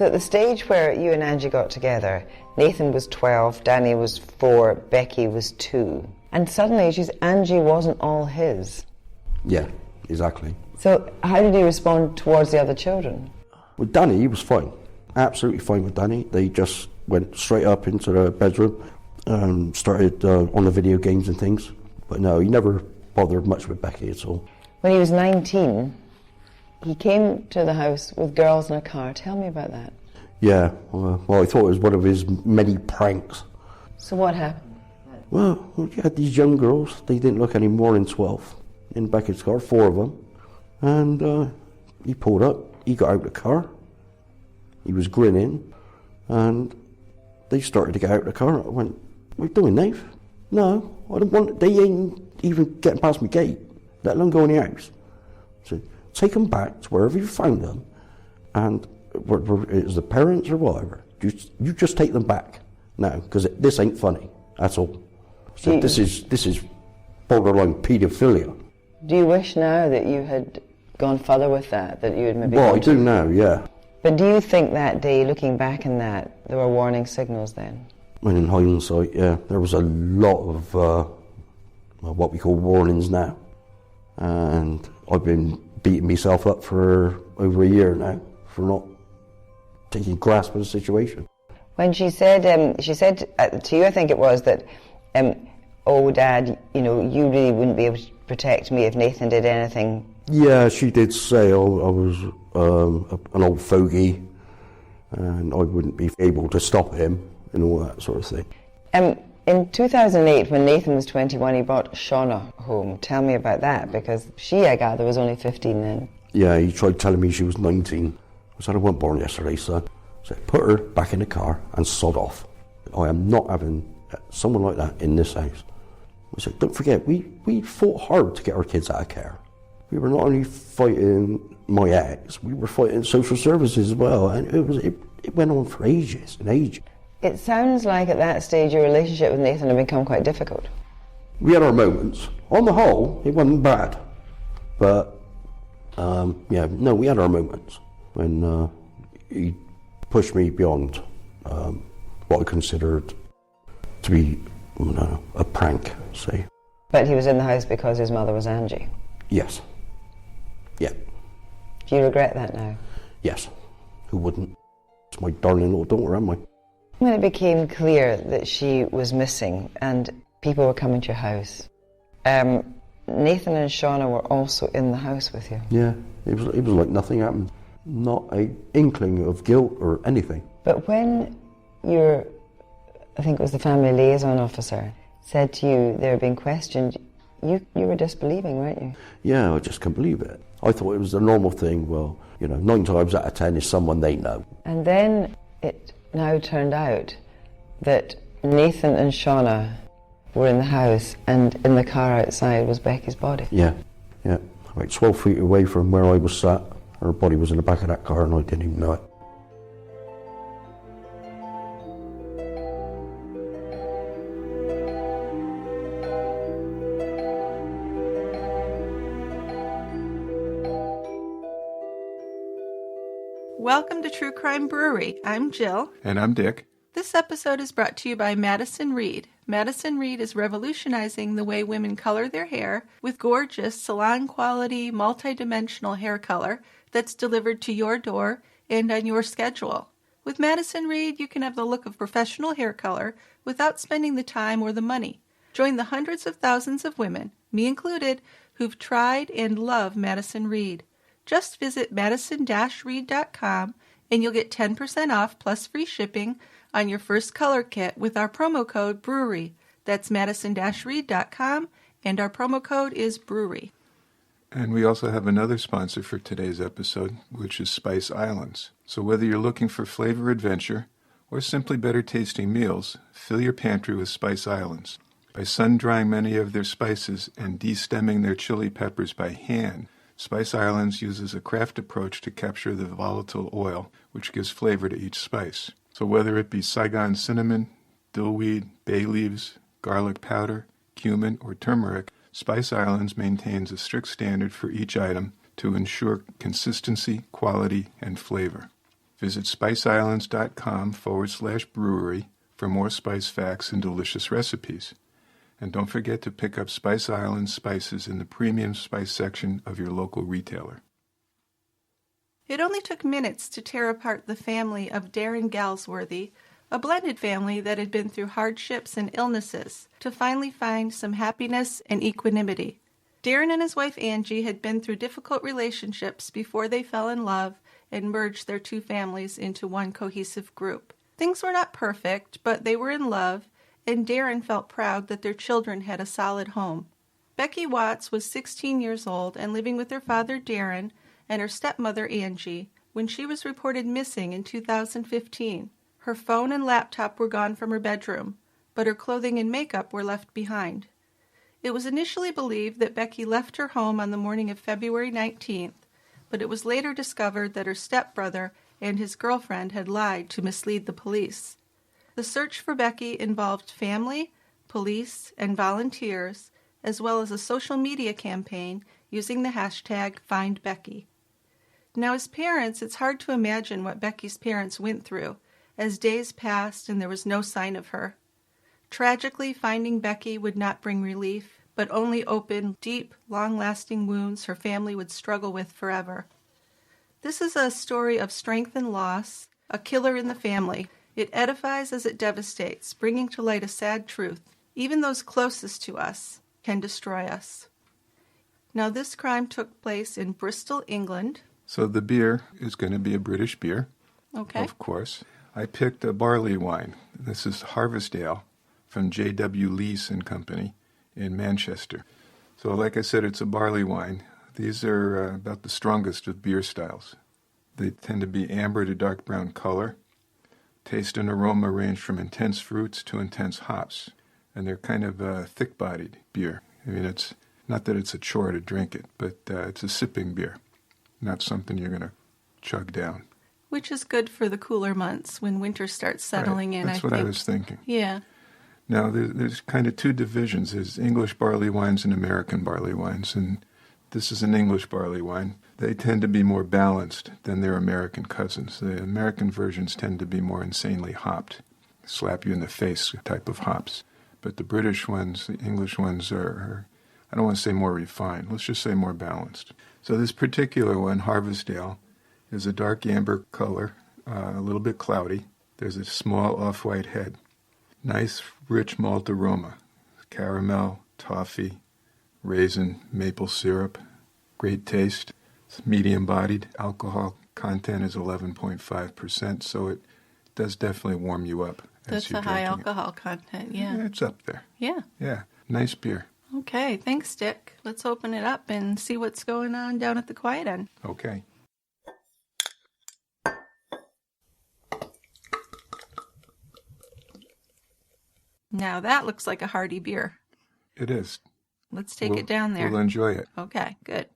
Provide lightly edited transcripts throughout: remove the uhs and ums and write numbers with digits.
So at the stage where you and Anjie got together, Nathan was 12, Danny was 4, Becky was 2. And suddenly Anjie wasn't all his. Yeah, exactly. So how did he respond towards the other children? With Danny, he was fine. Absolutely fine with Danny. They just went straight up into the bedroom and started on the video games and things. But no, he never bothered much with Becky at all. When he was 19, he came to the house with girls in a car. Tell me about that. Yeah, well, I thought it was one of his many pranks. So what happened? Well, you had these young girls. They didn't look any more than 12 in Becky's car, 4 of them. And he pulled up, he got out of the car, he was grinning, and they started to get out of the car. I went, "What are you doing, Nate?" "No, I don't want, they ain't even getting past my gate, let alone go in the house." So take them back to wherever you found them, and is the parents or whatever, you just take them back now, because this ain't funny at all. So this is borderline paedophilia. Do you wish now that you had gone further with that you had maybe... Well, I do now, yeah. But do you think that day, looking back in that, there were warning signals then? And in hindsight, yeah, there was a lot of what we call warnings now. And I've been beating myself up for over a year now for not taking grasp of the situation. When she said to you, I think it was, that, "Oh, Dad, you really wouldn't be able to protect me if Nathan did anything." Yeah, she did say I was an old fogey and I wouldn't be able to stop him and all that sort of thing. In 2008, when Nathan was 21, he brought Shauna home. Tell me about that, because she, I gather, was only 15 then. Yeah, he tried telling me she was 19. I said, "I wasn't born yesterday, son." I said, "Put her back in the car and sod off. I am not having someone like that in this house." I said, "Don't forget, we fought hard to get our kids out of care. We were not only fighting my ex, we were fighting social services as well, and it went on for ages and ages." It sounds like at that stage your relationship with Nathan had become quite difficult. We had our moments. On the whole, it wasn't bad. But, we had our moments when he pushed me beyond what I considered to be a prank, say. But he was in the house because his mother was Anjie? Yes. Yeah. Do you regret that now? Yes. Who wouldn't? It's my darling little daughter, am I? When it became clear that she was missing and people were coming to your house, Nathan and Shauna were also in the house with you? Yeah. It was like nothing happened. Not an inkling of guilt or anything. But when I think it was the family liaison officer, said to you they were being questioned, you were disbelieving, weren't you? Yeah, I just couldn't believe it. I thought it was the normal thing. Well, 9 times out of 10 is someone they know. And then it now turned out that Nathan and Shauna were in the house, and in the car outside was Becky's body. Yeah. About 12 feet away from where I was sat, her body was in the back of that car and I didn't even know it. Welcome to True Crime Brewery. I'm Jill. And I'm Dick. This episode is brought to you by Madison Reed. Madison Reed is revolutionizing the way women color their hair with gorgeous, salon-quality, multi-dimensional hair color that's delivered to your door and on your schedule. With Madison Reed, you can have the look of professional hair color without spending the time or the money. Join the hundreds of thousands of women, me included, who've tried and love Madison Reed. Just visit madison-reed.com and you'll get 10% off plus free shipping on your first color kit with our promo code BREWERY. That's madison-reed.com and our promo code is BREWERY. And we also have another sponsor for today's episode, which is Spice Islands. So whether you're looking for flavor adventure or simply better tasting meals, fill your pantry with Spice Islands. By sun-drying many of their spices and de-stemming their chili peppers by hand, Spice Islands uses a craft approach to capture the volatile oil, which gives flavor to each spice. So whether it be Saigon cinnamon, dillweed, bay leaves, garlic powder, cumin, or turmeric, Spice Islands maintains a strict standard for each item to ensure consistency, quality, and flavor. Visit spiceislands.com/brewery for more spice facts and delicious recipes. And don't forget to pick up Spice Islands spices in the premium spice section of your local retailer. It only took minutes to tear apart the family of Darren Galsworthy, a blended family that had been through hardships and illnesses, to finally find some happiness and equanimity. Darren and his wife Anjie had been through difficult relationships before they fell in love and merged their two families into one cohesive group. Things were not perfect, but they were in love, and Darren felt proud that their children had a solid home. Becky Watts was 16 years old and living with her father Darren and her stepmother Anjie when she was reported missing in 2015. Her phone and laptop were gone from her bedroom, but her clothing and makeup were left behind. It was initially believed that Becky left her home on the morning of February 19th, but it was later discovered that her stepbrother and his girlfriend had lied to mislead the police. The search for Becky involved family, police, and volunteers, as well as a social media campaign using the hashtag #FindBecky. Now, as parents, it's hard to imagine what Becky's parents went through as days passed and there was no sign of her. Tragically, finding Becky would not bring relief, but only open deep, long-lasting wounds her family would struggle with forever. This is a story of strength and loss, a killer in the family. It edifies as it devastates, bringing to light a sad truth. Even those closest to us can destroy us. Now, this crime took place in Bristol, England. So the beer is going to be a British beer, Okay. of course. I picked a barley wine. This is Harvest Ale from J.W. Lees and Company in Manchester. So like I said, it's a barley wine. These are about the strongest of beer styles. They tend to be amber to dark brown color. Taste and aroma range from intense fruits to intense hops. And they're kind of thick-bodied beer. I mean, it's not that it's a chore to drink it, but it's a sipping beer, not something you're going to chug down. Which is good for the cooler months when winter starts settling in, That's what I was thinking. Yeah. Now, there's kind of two divisions. There's English barley wines and American barley wines, and this is an English barley wine. They tend to be more balanced than their American cousins. The American versions tend to be more insanely hopped, slap you in the face type of hops. But the British ones, the English ones are, I don't want to say more refined, let's just say more balanced. So this particular one, Harvest Ale, is a dark amber color, a little bit cloudy. There's a small off-white head. Nice, rich malt aroma. Caramel, toffee, raisin, maple syrup. Great taste. It's medium-bodied. Alcohol content is 11.5%, so it does definitely warm you up. That's a high alcohol content, yeah. It's up there. Yeah. Yeah, nice beer. Okay, thanks, Dick. Let's open it up and see what's going on down at the quiet end. Okay. Now that looks like a hearty beer. It is. Let's take it down there. We'll enjoy it. Okay, good.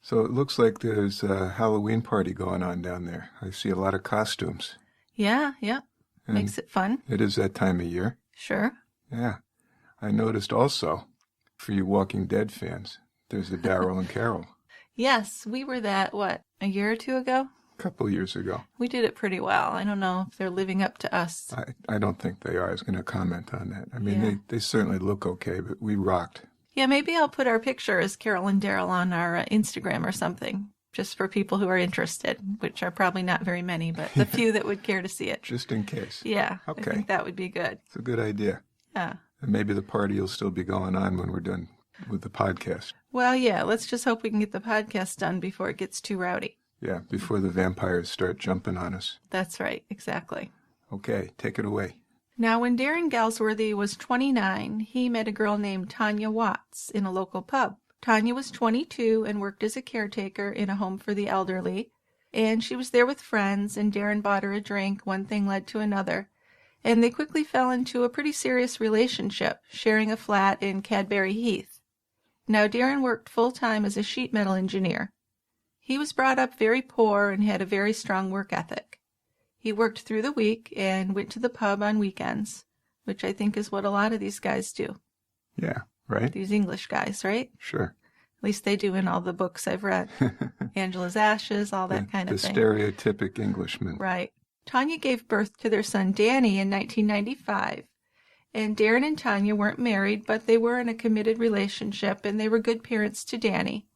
So it looks like there's a Halloween party going on down there. I see a lot of costumes. Yeah. And makes it fun. It is that time of year. Sure. Yeah. I noticed also, for you Walking Dead fans, there's a Daryl and Carol. Yes, we were that, a year or two ago? A couple years ago. We did it pretty well. I don't know if they're living up to us. I don't think they are. I was going to comment on that. I mean, they certainly look okay, but we rocked. Yeah, maybe I'll put our picture as Carol and Daryl on our Instagram or something, just for people who are interested, which are probably not very many, but the few that would care to see it. Just in case. Yeah, okay. I think that would be good. It's a good idea. Yeah. And maybe the party will still be going on when we're done with the podcast. Well, yeah, let's just hope we can get the podcast done before it gets too rowdy. Yeah, before the vampires start jumping on us. That's right, exactly. Okay, take it away. Now, when Darren Galsworthy was 29, he met a girl named Tanya Watts in a local pub. Tanya was 22 and worked as a caretaker in a home for the elderly, and she was there with friends, and Darren bought her a drink. One thing led to another, and they quickly fell into a pretty serious relationship, sharing a flat in Cadbury Heath. Now, Darren worked full-time as a sheet metal engineer. He was brought up very poor and had a very strong work ethic. He worked through the week and went to the pub on weekends, which I think is what a lot of these guys do. Yeah, right? These English guys, right? Sure. At least they do in all the books I've read. Angela's Ashes, all that kind of thing. The stereotypic Englishman. Right. Tanya gave birth to their son Danny in 1995. And Darren and Tanya weren't married, but they were in a committed relationship, and they were good parents to Danny.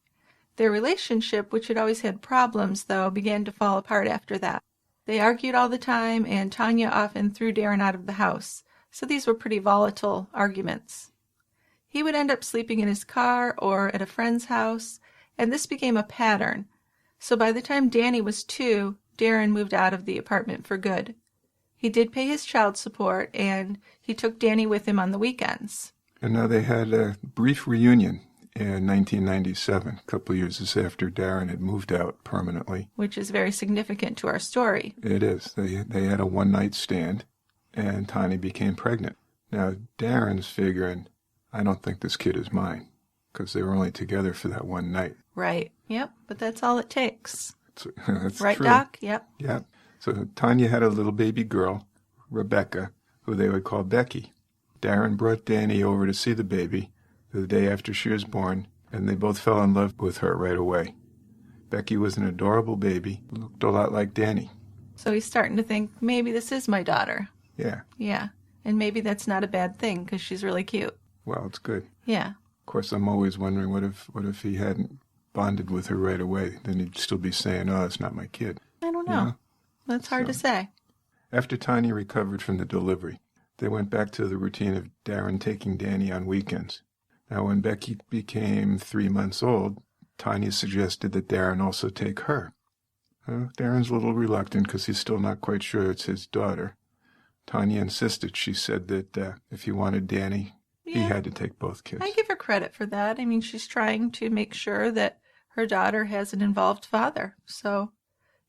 Their relationship, which had always had problems, though, began to fall apart after that. They argued all the time, and Tanya often threw Darren out of the house. So these were pretty volatile arguments. He would end up sleeping in his car or at a friend's house, and this became a pattern. So by the time Danny was 2, Darren moved out of the apartment for good. He did pay his child support, and he took Danny with him on the weekends. And now they had a brief reunion in 1997, a couple of years after Darren had moved out permanently. Which is very significant to our story. It is. They had a one-night stand, and Tanya became pregnant. Now, Darren's figuring, I don't think this kid is mine, because they were only together for that one night. Right. Yep. But that's all it takes. That's right, true. Doc? Yep. Yep. So Tanya had a little baby girl, Rebecca, who they would call Becky. Darren brought Danny over to see the baby the day after she was born, and they both fell in love with her right away. Becky was an adorable baby, looked a lot like Danny. So he's starting to think, maybe this is my daughter. Yeah. Yeah. And maybe that's not a bad thing, because she's really cute. Well, it's good. Yeah. Of course, I'm always wondering, what if he hadn't bonded with her right away? Then he'd still be saying, oh, it's not my kid. I don't know. You know? That's hard to say. After Tanya recovered from the delivery, they went back to the routine of Darren taking Danny on weekends. Now, when Becky became 3 months old, Tanya suggested that Darren also take her. Darren's a little reluctant because he's still not quite sure it's his daughter. Tanya insisted. She said that if he wanted Danny, he had to take both kids. I give her credit for that. I mean, she's trying to make sure that her daughter has an involved father. So,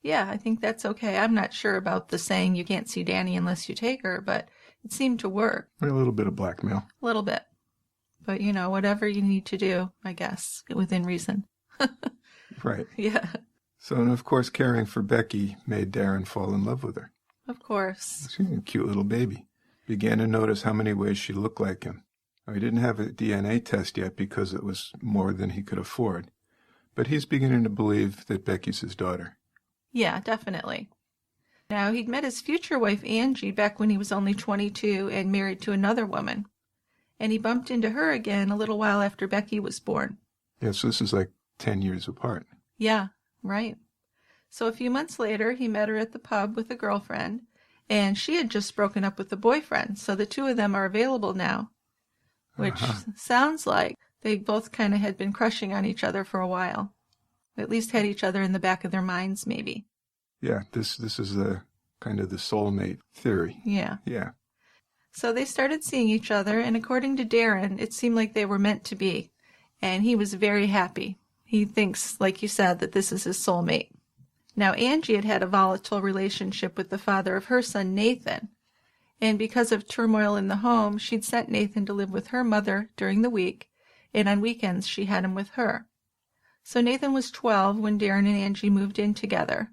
yeah, I think that's okay. I'm not sure about the saying you can't see Danny unless you take her, but it seemed to work. A little bit of blackmail. A little bit. But, whatever you need to do, I guess, within reason. Right. Yeah. So, and of course, caring for Becky made Darren fall in love with her. Of course. She's a cute little baby. Began to notice how many ways she looked like him. He didn't have a DNA test yet because it was more than he could afford. But he's beginning to believe that Becky's his daughter. Yeah, definitely. Now, he'd met his future wife, Anjie, back when he was only 22 and married to another woman. And he bumped into her again a little while after Becky was born. Yeah, so this is like 10 years apart. Yeah, right. So a few months later, he met her at the pub with a girlfriend, and she had just broken up with the boyfriend, so the two of them are available now, which sounds like they both kind of had been crushing on each other for a while. At least had each other in the back of their minds, maybe. Yeah, this is the kind of the soulmate theory. Yeah. Yeah. So they started seeing each other, and according to Darren, it seemed like they were meant to be, and he was very happy. He thinks, like you said, that this is his soulmate. Now, Anjie had a volatile relationship with the father of her son, Nathan, and because of turmoil in the home, she'd sent Nathan to live with her mother during the week, and on weekends she had him with her. So Nathan was 12 when Darren and Anjie moved in together.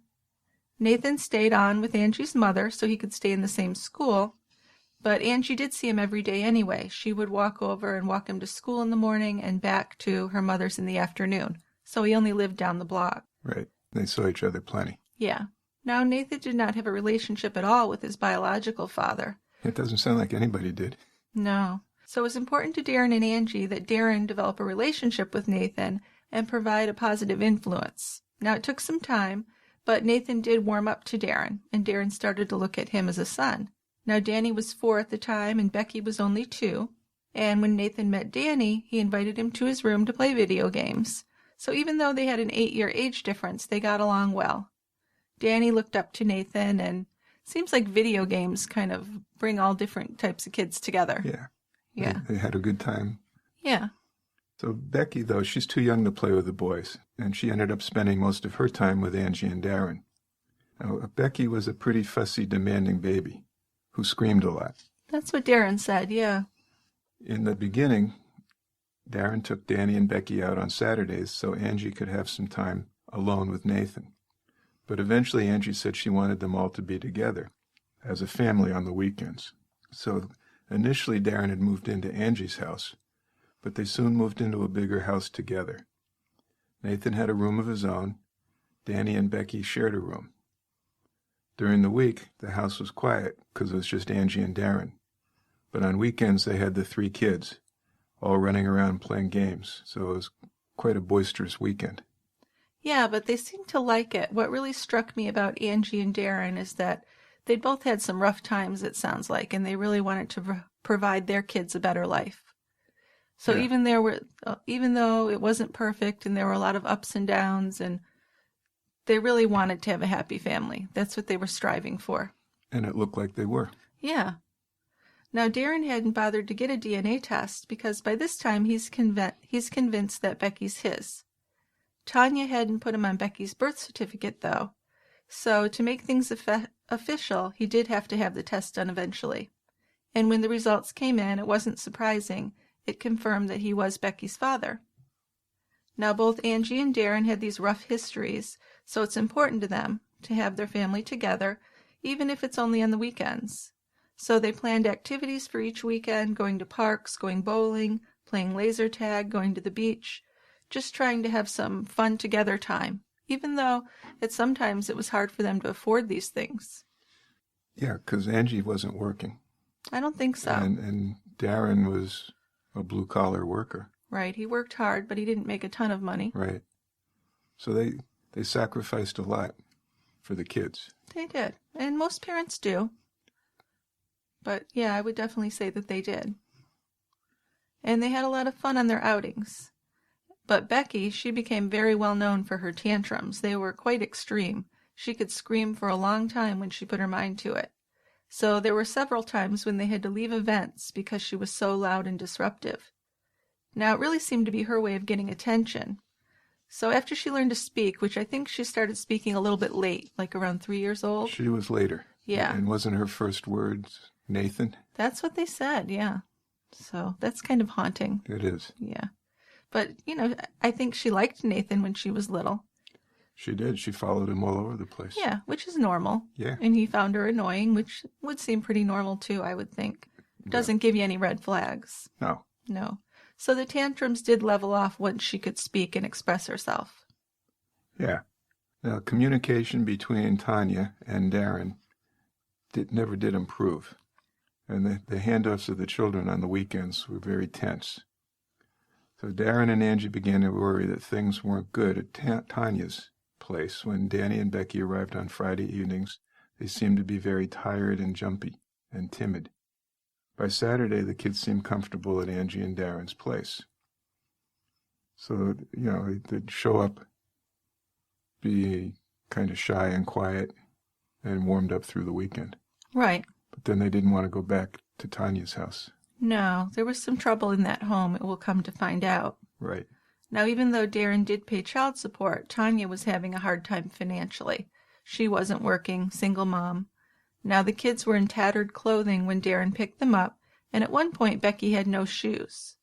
Nathan stayed on with Angie's mother so he could stay in the same school, but Anjie did see him every day anyway. She would walk over and walk him to school in the morning and back to her mother's in the afternoon, so he only lived down the block. Right. They saw each other plenty. Yeah. Now, Nathan did not have a relationship at all with his biological father. It doesn't sound like anybody did. No. So it was important to Darren and Anjie that Darren develop a relationship with Nathan and provide a positive influence. Now, it took some time, but Nathan did warm up to Darren, and Darren started to look at him as a son. Now, Danny was 4 at the time, and Becky was only 2. And when Nathan met Danny, he invited him to his room to play video games. So even though they had an 8-year age difference, they got along well. Danny looked up to Nathan, and seems like video games kind of bring all different types of kids together. Yeah. Yeah. They had a good time. Yeah. So Becky, though, she's too young to play with the boys, and she ended up spending most of her time with Anjie and Darren. Now, Becky was a pretty fussy, demanding baby who screamed a lot. That's what Darren said, yeah. In the beginning, Darren took Danny and Becky out on Saturdays so Anjie could have some time alone with Nathan. But eventually Anjie said she wanted them all to be together as a family on the weekends. So initially Darren had moved into Angie's house, but they soon moved into a bigger house together. Nathan had a room of his own. Danny and Becky shared a room. During the week, the house was quiet because it was just Anjie and Darren. But on weekends, they had the 3 kids, all running around playing games, so it was quite a boisterous weekend. Yeah, but they seemed to like it. What really struck me about Anjie and Darren is that they'd both had some rough times, it sounds like, and they really wanted to provide their kids a better life. So Yeah. even though it wasn't perfect and there were a lot of ups and downs, and they really wanted to have a happy family. That's what they were striving for. And it looked like they were. Yeah. Now, Darren hadn't bothered to get a DNA test because by this time he's convinced that Becky's his. Tanya hadn't put him on Becky's birth certificate, though, so to make things official, he did have to have the test done eventually. And when the results came in, it wasn't surprising. It confirmed that he was Becky's father. Now, both Anjie and Darren had these rough histories, so it's important to them to have their family together, even if it's only on the weekends. So they planned activities for each weekend, going to parks, going bowling, playing laser tag, going to the beach, just trying to have some fun together time, even though sometimes it was hard for them to afford these things. Yeah, because Anjie wasn't working. I don't think so. And Darren was a blue-collar worker. Right, he worked hard, but he didn't make a ton of money. Right. So they sacrificed a lot for the kids. They did, and most parents do. But yeah, I would definitely say that they did. And they had a lot of fun on their outings. But Becky, she became very well known for her tantrums. They were quite extreme. She could scream for a long time when she put her mind to it. So there were several times when they had to leave events because she was so loud and disruptive. Now, it really seemed to be her way of getting attention. So after she learned to speak, which I think she started speaking a little bit late, like around 3 years old. She was later. Yeah. And wasn't her first words Nathan? That's what they said, yeah. So that's kind of haunting. It is. Yeah. But, I think she liked Nathan when she was little. She did. She followed him all over the place. Yeah, which is normal. Yeah. And he found her annoying, which would seem pretty normal too, I would think. Doesn't give you any red flags. No. No. So the tantrums did level off once she could speak and express herself. Yeah. Now, communication between Tanya and Darren never did improve. And the handoffs of the children on the weekends were very tense. So Darren and Anjie began to worry that things weren't good at Tanya's place. When Danny and Becky arrived on Friday evenings, they seemed to be very tired and jumpy and timid. By Saturday, the kids seemed comfortable at Anjie and Darren's place. So, they'd show up, be kind of shy and quiet, and warmed up through the weekend. Right. But then they didn't want to go back to Tanya's house. No, there was some trouble in that home, it will come to find out. Right. Now, even though Darren did pay child support, Tanya was having a hard time financially. She wasn't working, single mom. Now, the kids were in tattered clothing when Darren picked them up, and at one point Becky had no shoes.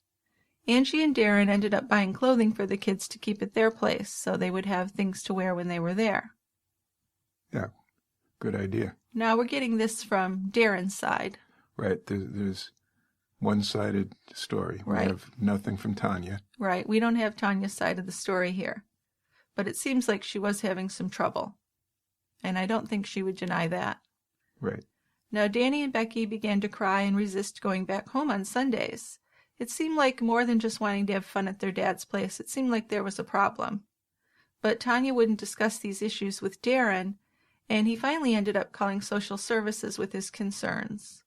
Anjie and Darren ended up buying clothing for the kids to keep at their place, so they would have things to wear when they were there. Yeah, good idea. Now, we're getting this from Darren's side. Right, there's one-sided story. Right. We have nothing from Tanya. Right, we don't have Tanya's side of the story here. But it seems like she was having some trouble. And I don't think she would deny that. Right. Now, Danny and Becky began to cry and resist going back home on Sundays. It seemed like more than just wanting to have fun at their dad's place. It seemed like there was a problem. But Tanya wouldn't discuss these issues with Darren, and he finally ended up calling social services with his concerns.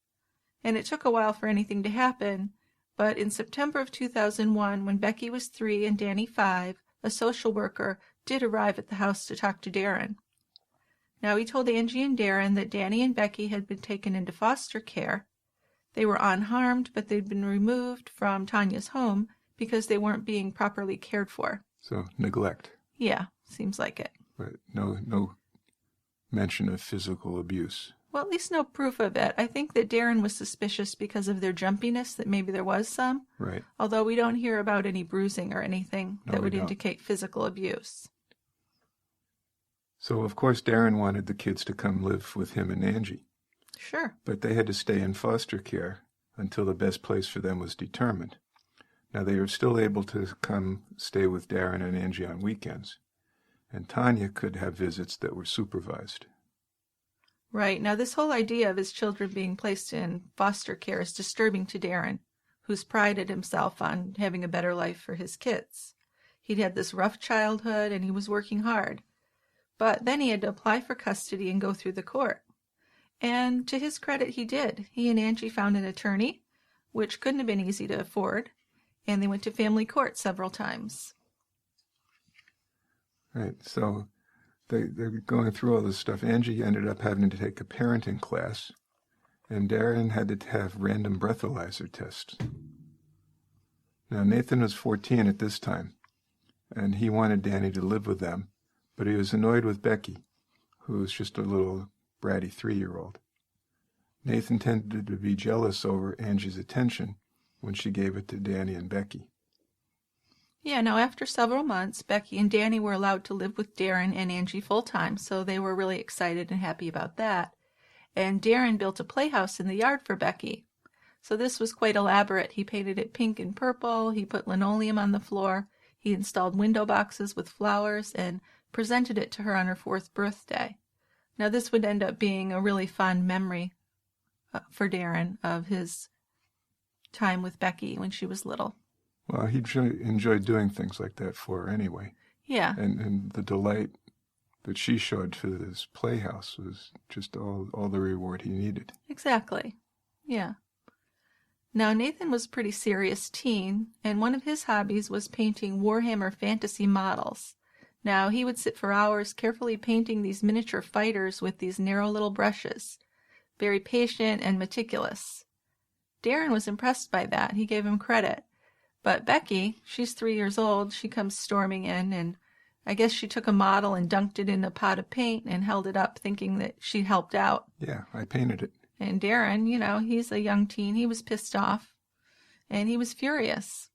And it took a while for anything to happen, but in September of 2001, when Becky was 3 and Danny 5, a social worker did arrive at the house to talk to Darren. Now, he told Anjie and Darren that Danny and Becky had been taken into foster care. They were unharmed, but they'd been removed from Tanya's home because they weren't being properly cared for. So, neglect. Yeah, seems like it. But no mention of physical abuse. Well, at least no proof of it. I think that Darren was suspicious because of their jumpiness, that maybe there was some. Right. Although we don't hear about any bruising or anything that would don't. indicate physical abuse. So, of course, Darren wanted the kids to come live with him and Anjie. Sure. But they had to stay in foster care until the best place for them was determined. Now, they were still able to come stay with Darren and Anjie on weekends, and Tanya could have visits that were supervised. Right. Now, this whole idea of his children being placed in foster care is disturbing to Darren, who's prided himself on having a better life for his kids. He'd had this rough childhood, and he was working hard. But then he had to apply for custody and go through the court. And to his credit, he did. He and Anjie found an attorney, which couldn't have been easy to afford, and they went to family court several times. Right, so they're going through all this stuff. Anjie ended up having to take a parenting class, and Darren had to have random breathalyzer tests. Now, Nathan was 14 at this time, and he wanted Danny to live with them, but he was annoyed with Becky, who was just a little bratty 3-year-old. Nathan tended to be jealous over Angie's attention when she gave it to Danny and Becky. Yeah, now after several months, Becky and Danny were allowed to live with Darren and Anjie full-time, so they were really excited and happy about that. And Darren built a playhouse in the yard for Becky. So this was quite elaborate. He painted it pink and purple, he put linoleum on the floor, he installed window boxes with flowers, and presented it to her on her 4th birthday. Now this would end up being a really fond memory for Darren of his time with Becky when she was little. Well, he enjoyed doing things like that for her anyway. Yeah. And the delight that she showed for this playhouse was just all the reward he needed. Exactly. Yeah. Now, Nathan was a pretty serious teen, and one of his hobbies was painting Warhammer fantasy models. Now, he would sit for hours carefully painting these miniature fighters with these narrow little brushes. Very patient and meticulous. Darren was impressed by that. He gave him credit. But Becky, she's 3 years old, she comes storming in, and I guess she took a model and dunked it in a pot of paint and held it up thinking that she helped out. Yeah, I painted it. And Darren, he's a young teen, he was pissed off, and he was furious.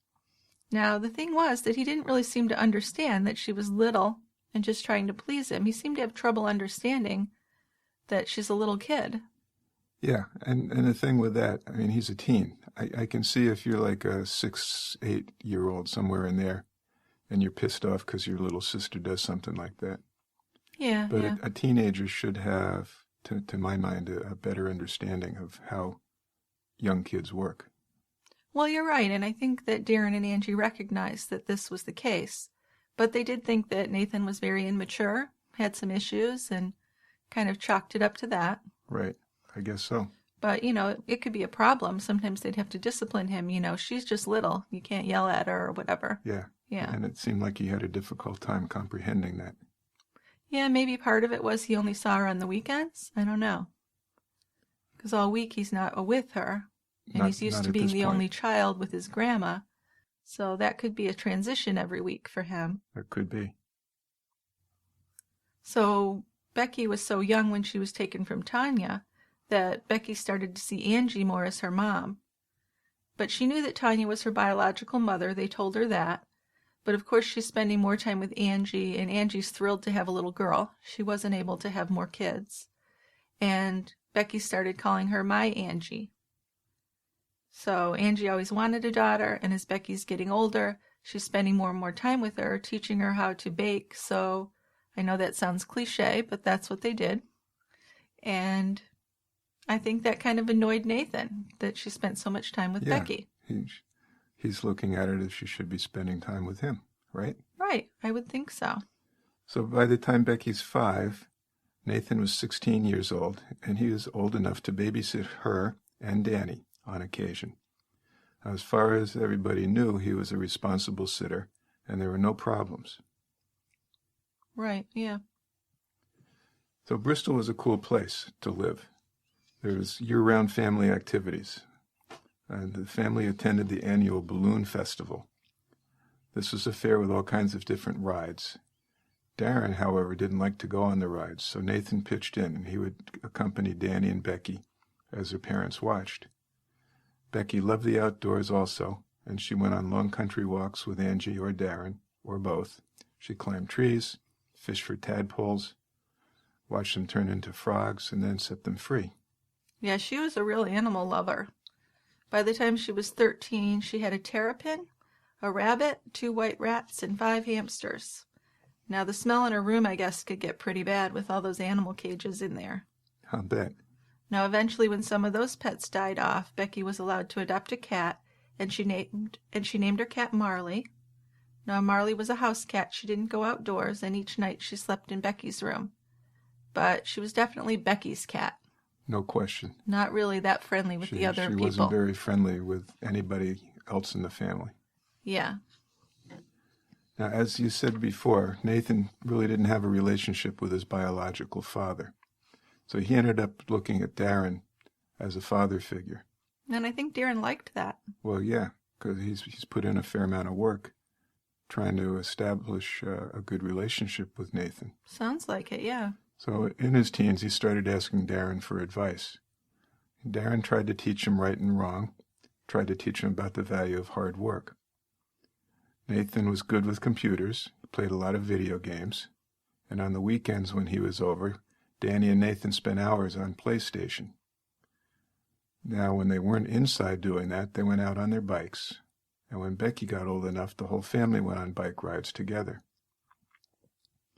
Now, the thing was that he didn't really seem to understand that she was little and just trying to please him. He seemed to have trouble understanding that she's a little kid. Yeah, and the thing with that, I mean, he's a teen. I can see if you're like a 6, 8-year-old somewhere in there, and you're pissed off because your little sister does something like that. Yeah, But yeah. a teenager should have, to my mind, a better understanding of how young kids work. Well, you're right, and I think that Darren and Anjie recognized that this was the case. But they did think that Nathan was very immature, had some issues, and kind of chalked it up to that. Right, I guess so. But, it could be a problem. Sometimes they'd have to discipline him. She's just little. You can't yell at her or whatever. Yeah. Yeah. And it seemed like he had a difficult time comprehending that. Yeah, maybe part of it was he only saw her on the weekends. I don't know. Because all week he's not with her. And he's used to being the only child with his grandma. So that could be a transition every week for him. It could be. So Becky was so young when she was taken from Tanya that Becky started to see Anjie more as her mom. But she knew that Tanya was her biological mother. They told her that. But of course she's spending more time with Anjie, and Angie's thrilled to have a little girl. She wasn't able to have more kids. And Becky started calling her my Anjie. So Anjie always wanted a daughter, and as Becky's getting older, she's spending more and more time with her, teaching her how to bake. So I know that sounds cliche, but that's what they did. And I think that kind of annoyed Nathan, that she spent so much time with Becky. He's looking at it as she should be spending time with him, right? Right, I would think so. So by the time Becky's 5, Nathan was 16 years old, and he was old enough to babysit her and Danny on occasion. As far as everybody knew, he was a responsible sitter, and there were no problems. Right, yeah. So Bristol was a cool place to live. There was year-round family activities, and the family attended the annual balloon festival. This was a fair with all kinds of different rides. Darren, however, didn't like to go on the rides, so Nathan pitched in, and he would accompany Danny and Becky as their parents watched. Becky loved the outdoors also, and she went on long country walks with Anjie or Darren, or both. She climbed trees, fished for tadpoles, watched them turn into frogs, and then set them free. Yeah, she was a real animal lover. By the time she was 13, she had a terrapin, a rabbit, 2 white rats, and 5 hamsters. Now, the smell in her room, I guess, could get pretty bad with all those animal cages in there. I'll bet. Now, eventually, when some of those pets died off, Becky was allowed to adopt a cat, and she named her cat Marley. Now, Marley was a house cat. She didn't go outdoors, and each night she slept in Becky's room. But she was definitely Becky's cat. No question. Not really that friendly with the other people. She wasn't very friendly with anybody else in the family. Yeah. Now, as you said before, Nathan really didn't have a relationship with his biological father. So he ended up looking at Darren as a father figure. And I think Darren liked that. Well, yeah, because he's put in a fair amount of work trying to establish a good relationship with Nathan. Sounds like it, yeah. So in his teens, he started asking Darren for advice. Darren tried to teach him right and wrong, tried to teach him about the value of hard work. Nathan was good with computers, played a lot of video games, and on the weekends when he was over, Danny and Nathan spent hours on PlayStation. Now, when they weren't inside doing that, they went out on their bikes. And when Becky got old enough, the whole family went on bike rides together.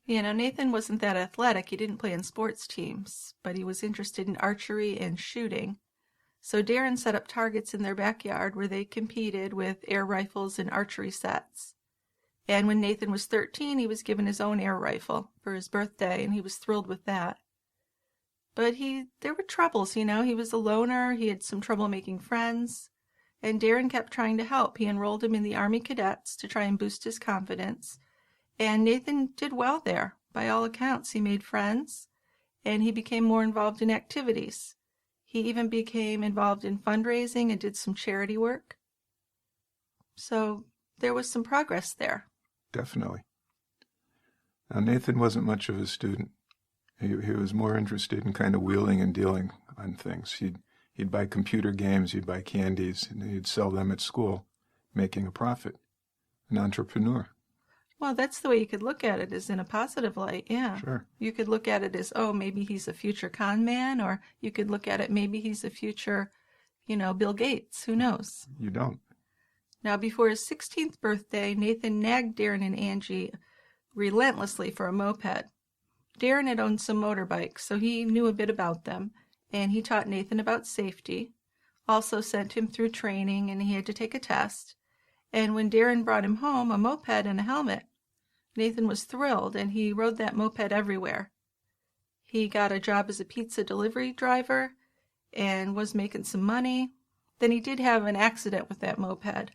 You know, Nathan wasn't that athletic. He didn't play in sports teams, but he was interested in archery and shooting. So Darren set up targets in their backyard where they competed with air rifles and archery sets. And when Nathan was 13, he was given his own air rifle for his birthday, and he was thrilled with that. But there were troubles, you know. He was a loner. He had some trouble making friends. And Darren kept trying to help. He enrolled him in the Army Cadets to try and boost his confidence. And Nathan did well there. By all accounts, he made friends, and he became more involved in activities. He even became involved in fundraising and did some charity work. So there was some progress there. Definitely. Now, Nathan wasn't much of a student. He was more interested in kind of wheeling and dealing on things. He'd buy computer games, he'd buy candies, and he'd sell them at school, making a profit. An entrepreneur. Well, that's the way you could look at it, is in a positive light, yeah. Sure. You could look at it as, oh, maybe he's a future con man, or you could look at it, maybe he's a future, Bill Gates. Who knows? You don't. Now, before his 16th birthday, Nathan nagged Darren and Anjie relentlessly for a moped. Darren had owned some motorbikes, so he knew a bit about them, and he taught Nathan about safety, also sent him through training, and he had to take a test. And when Darren brought him home a moped and a helmet, Nathan was thrilled, and he rode that moped everywhere. He got a job as a pizza delivery driver and was making some money. Then he did have an accident with that moped,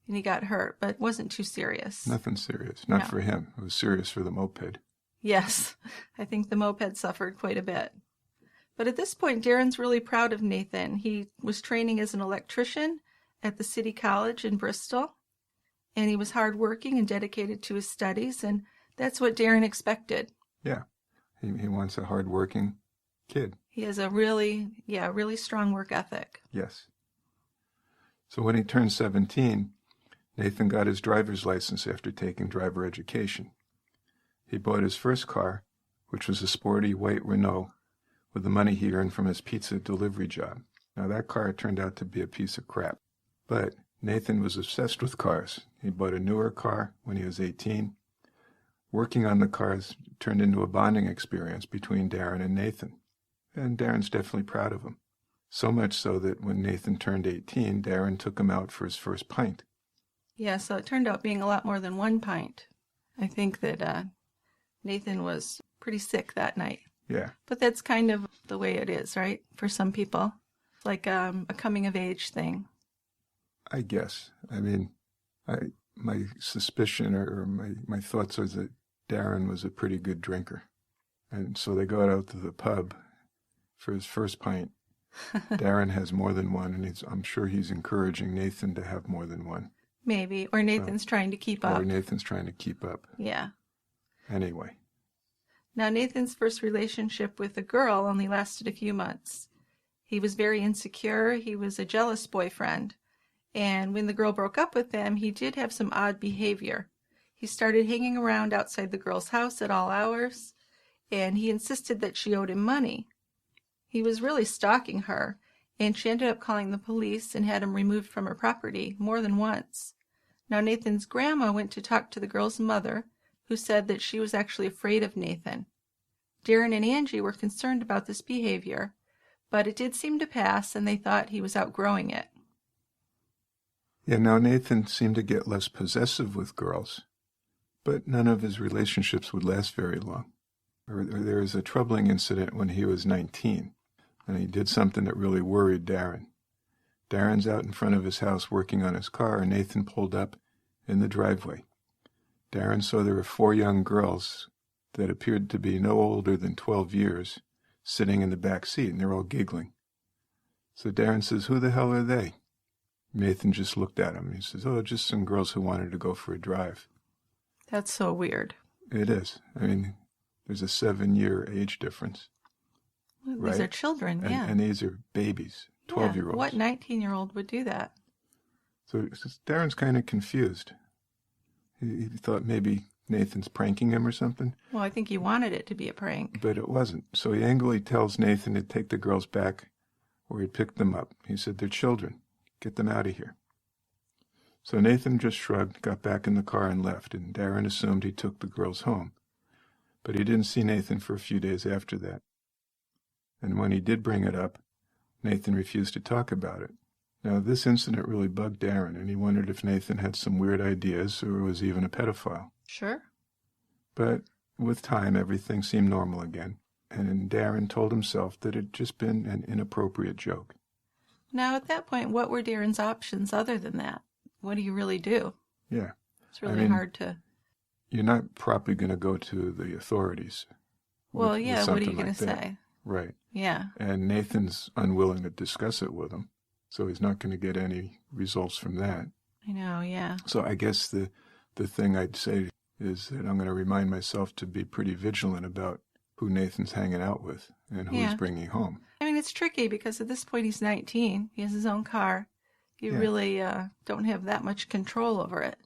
and he got hurt, but it wasn't too serious. Nothing serious. Not for him. It was serious for the moped. Yes, I think the moped suffered quite a bit. But at this point, Darren's really proud of Nathan. He was training as an electrician at the City College in Bristol, and he was hardworking and dedicated to his studies, and that's what Darren expected. Yeah, he wants a hardworking kid. He has a really strong work ethic. Yes. So when he turned 17, Nathan got his driver's license after taking driver education. He bought his first car, which was a sporty white Renault, with the money he earned from his pizza delivery job. Now, that car turned out to be a piece of crap. But Nathan was obsessed with cars. He bought a newer car when he was 18. Working on the cars turned into a bonding experience between Darren and Nathan. And Darren's definitely proud of him. So much so that when Nathan turned 18, Darren took him out for his first pint. Yeah, so it turned out being a lot more than one pint. I think that Nathan was pretty sick that night. Yeah. But that's kind of the way it is, right? For some people. It's like a coming-of-age thing. I guess. I mean, my suspicion or my thoughts are that Darren was a pretty good drinker. And so they go out to the pub for his first pint. Darren has more than one, and I'm sure he's encouraging Nathan to have more than one. Maybe. Or Nathan's trying to keep up. Or Nathan's trying to keep up. Yeah. Anyway. Now, Nathan's first relationship with a girl only lasted a few months. He was very insecure. He was a jealous boyfriend. And when the girl broke up with him, he did have some odd behavior. He started hanging around outside the girl's house at all hours, and he insisted that she owed him money. He was really stalking her, and she ended up calling the police and had him removed from her property more than once. Now, Nathan's grandma went to talk to the girl's mother, who said that she was actually afraid of Nathan. Darren and Anjie were concerned about this behavior, but it did seem to pass, and they thought he was outgrowing it. Yeah, now Nathan seemed to get less possessive with girls, but none of his relationships would last very long. There was a troubling incident when he was 19, and he did something that really worried Darren. Darren's out in front of his house working on his car, and Nathan pulled up in the driveway. Darren saw there were 4 young girls that appeared to be no older than 12 years sitting in the back seat, and they're all giggling. So Darren says, "Who the hell are they?" Nathan just looked at him. He says, "Oh, just some girls who wanted to go for a drive." That's so weird. It is. I mean, there's a 7-year age difference. Well, right? These are children, and, yeah. And these are babies, 12-year-olds. What 19-year-old would do that? So Darren's kind of confused. He thought maybe Nathan's pranking him or something. Well, I think he wanted it to be a prank. But it wasn't. So he angrily tells Nathan to take the girls back where he'd picked them up. He said, "They're children. Get them out of here." So Nathan just shrugged, got back in the car and left, and Darren assumed he took the girls home. But he didn't see Nathan for a few days after that. And when he did bring it up, Nathan refused to talk about it. Now, this incident really bugged Darren, and he wondered if Nathan had some weird ideas or was even a pedophile. Sure. But with time, everything seemed normal again, and Darren told himself that it had just been an inappropriate joke. Now, at that point, what were Darren's options other than that? What do you really do? Yeah. It's really hard to... You're not probably going to go to the authorities. Well, with what are you something going like to that. say? Right. Yeah. And Nathan's unwilling to discuss it with him, so he's not going to get any results from that. I know, yeah. So I guess the thing I'd say is that I'm going to remind myself to be pretty vigilant about who Nathan's hanging out with and who he's bringing home. I mean, it's tricky because at this point he's 19. He has his own car. You really don't have that much control over it.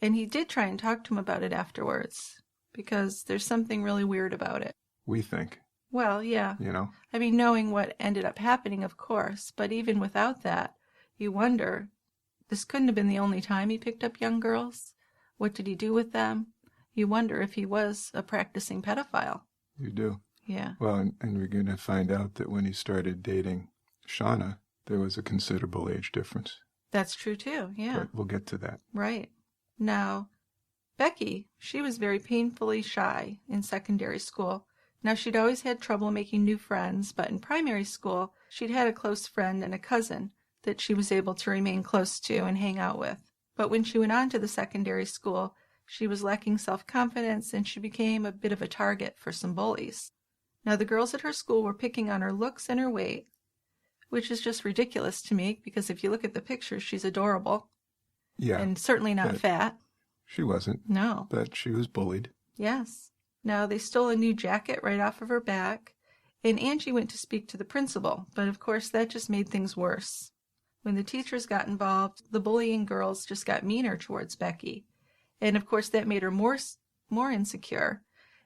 And he did try and talk to him about it afterwards because there's something really weird about it. We think. Well, yeah. You know? I mean, knowing what ended up happening, of course, but even without that, you wonder, this couldn't have been the only time he picked up young girls. What did he do with them? You wonder if he was a practicing pedophile. You do. Yeah. Well, and we're going to find out that when he started dating Shauna, there was a considerable age difference. That's true, too, yeah. But we'll get to that. Right. Now, Becky, she was very painfully shy in secondary school. Now, she'd always had trouble making new friends, but in primary school, she'd had a close friend and a cousin that she was able to remain close to and hang out with. But when she went on to the secondary school, she was lacking self-confidence and she became a bit of a target for some bullies. Now, the girls at her school were picking on her looks and her weight, which is just ridiculous to me because if you look at the pictures, she's adorable. Yeah. And certainly not fat. She wasn't. No. But she was bullied. Yes. Now, they stole a new jacket right off of her back, and Anjie went to speak to the principal, but of course that just made things worse. When the teachers got involved, the bullying girls just got meaner towards Becky, and of course that made her more insecure,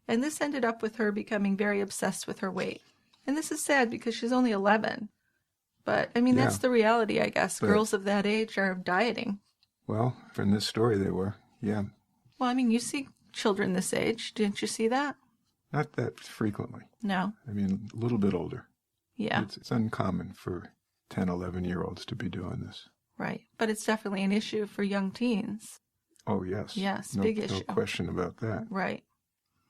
and this ended up with her becoming very obsessed with her weight. And this is sad because she's only 11, but I mean, that's the reality, I guess. But girls of that age are dieting. Well, from this story they were, yeah. Well, I mean, you see children this age. Didn't you see that? Not that frequently. No. I mean, a little bit older. Yeah. It's uncommon for 10, 11-year-olds to be doing this. Right. But it's definitely an issue for young teens. Oh, yes. Yes, big issue. No question about that. Right.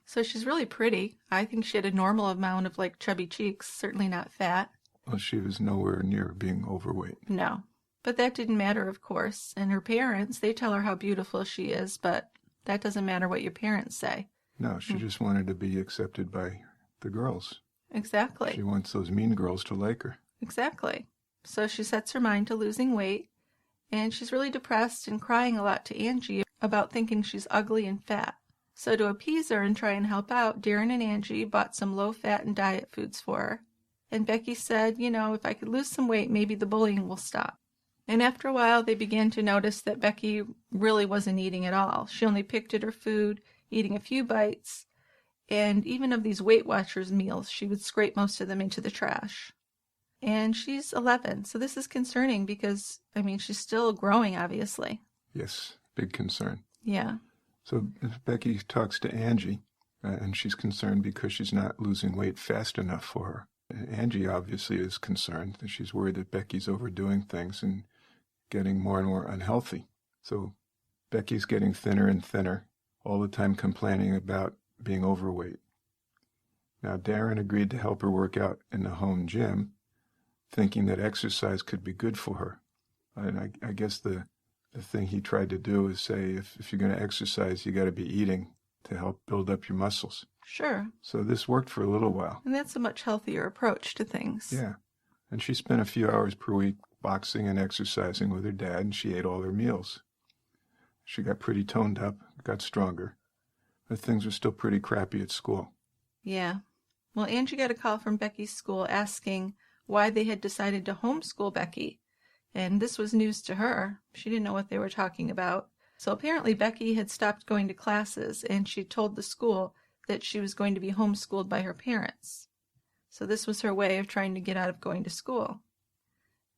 So she's really pretty. I think she had a normal amount of, like, chubby cheeks, certainly not fat. Well, she was nowhere near being overweight. No. But that didn't matter, of course. And her parents, they tell her how beautiful she is, but that doesn't matter what your parents say. No, she just wanted to be accepted by the girls. Exactly. She wants those mean girls to like her. Exactly. So she sets her mind to losing weight, and she's really depressed and crying a lot to Anjie about thinking she's ugly and fat. So to appease her and try and help out, Darren and Anjie bought some low-fat and diet foods for her. And Becky said, you know, if I could lose some weight, maybe the bullying will stop. And after a while, they began to notice that Becky really wasn't eating at all. She only picked at her food, eating a few bites, and even of these Weight Watchers meals, she would scrape most of them into the trash. And she's 11, so this is concerning because, I mean, she's still growing, obviously. Yes, big concern. Yeah. So Becky talks to Anjie, and she's concerned because she's not losing weight fast enough for her. Anjie obviously is concerned that she's worried that Becky's overdoing things and getting more and more unhealthy. So Becky's getting thinner and thinner, all the time complaining about being overweight. Now Darren agreed to help her work out in the home gym, thinking that exercise could be good for her. And I guess the thing he tried to do is say, if you're going to exercise, you got to be eating to help build up your muscles. Sure. So this worked for a little while. And that's a much healthier approach to things. Yeah. And she spent a few hours per week boxing and exercising with her dad, and she ate all her meals. She got pretty toned up, got stronger, but things were still pretty crappy at school. Yeah. Well, Anjie got a call from Becky's school asking why they had decided to homeschool Becky. And this was news to her. She didn't know what they were talking about. So apparently Becky had stopped going to classes, and she told the school that she was going to be homeschooled by her parents. So this was her way of trying to get out of going to school.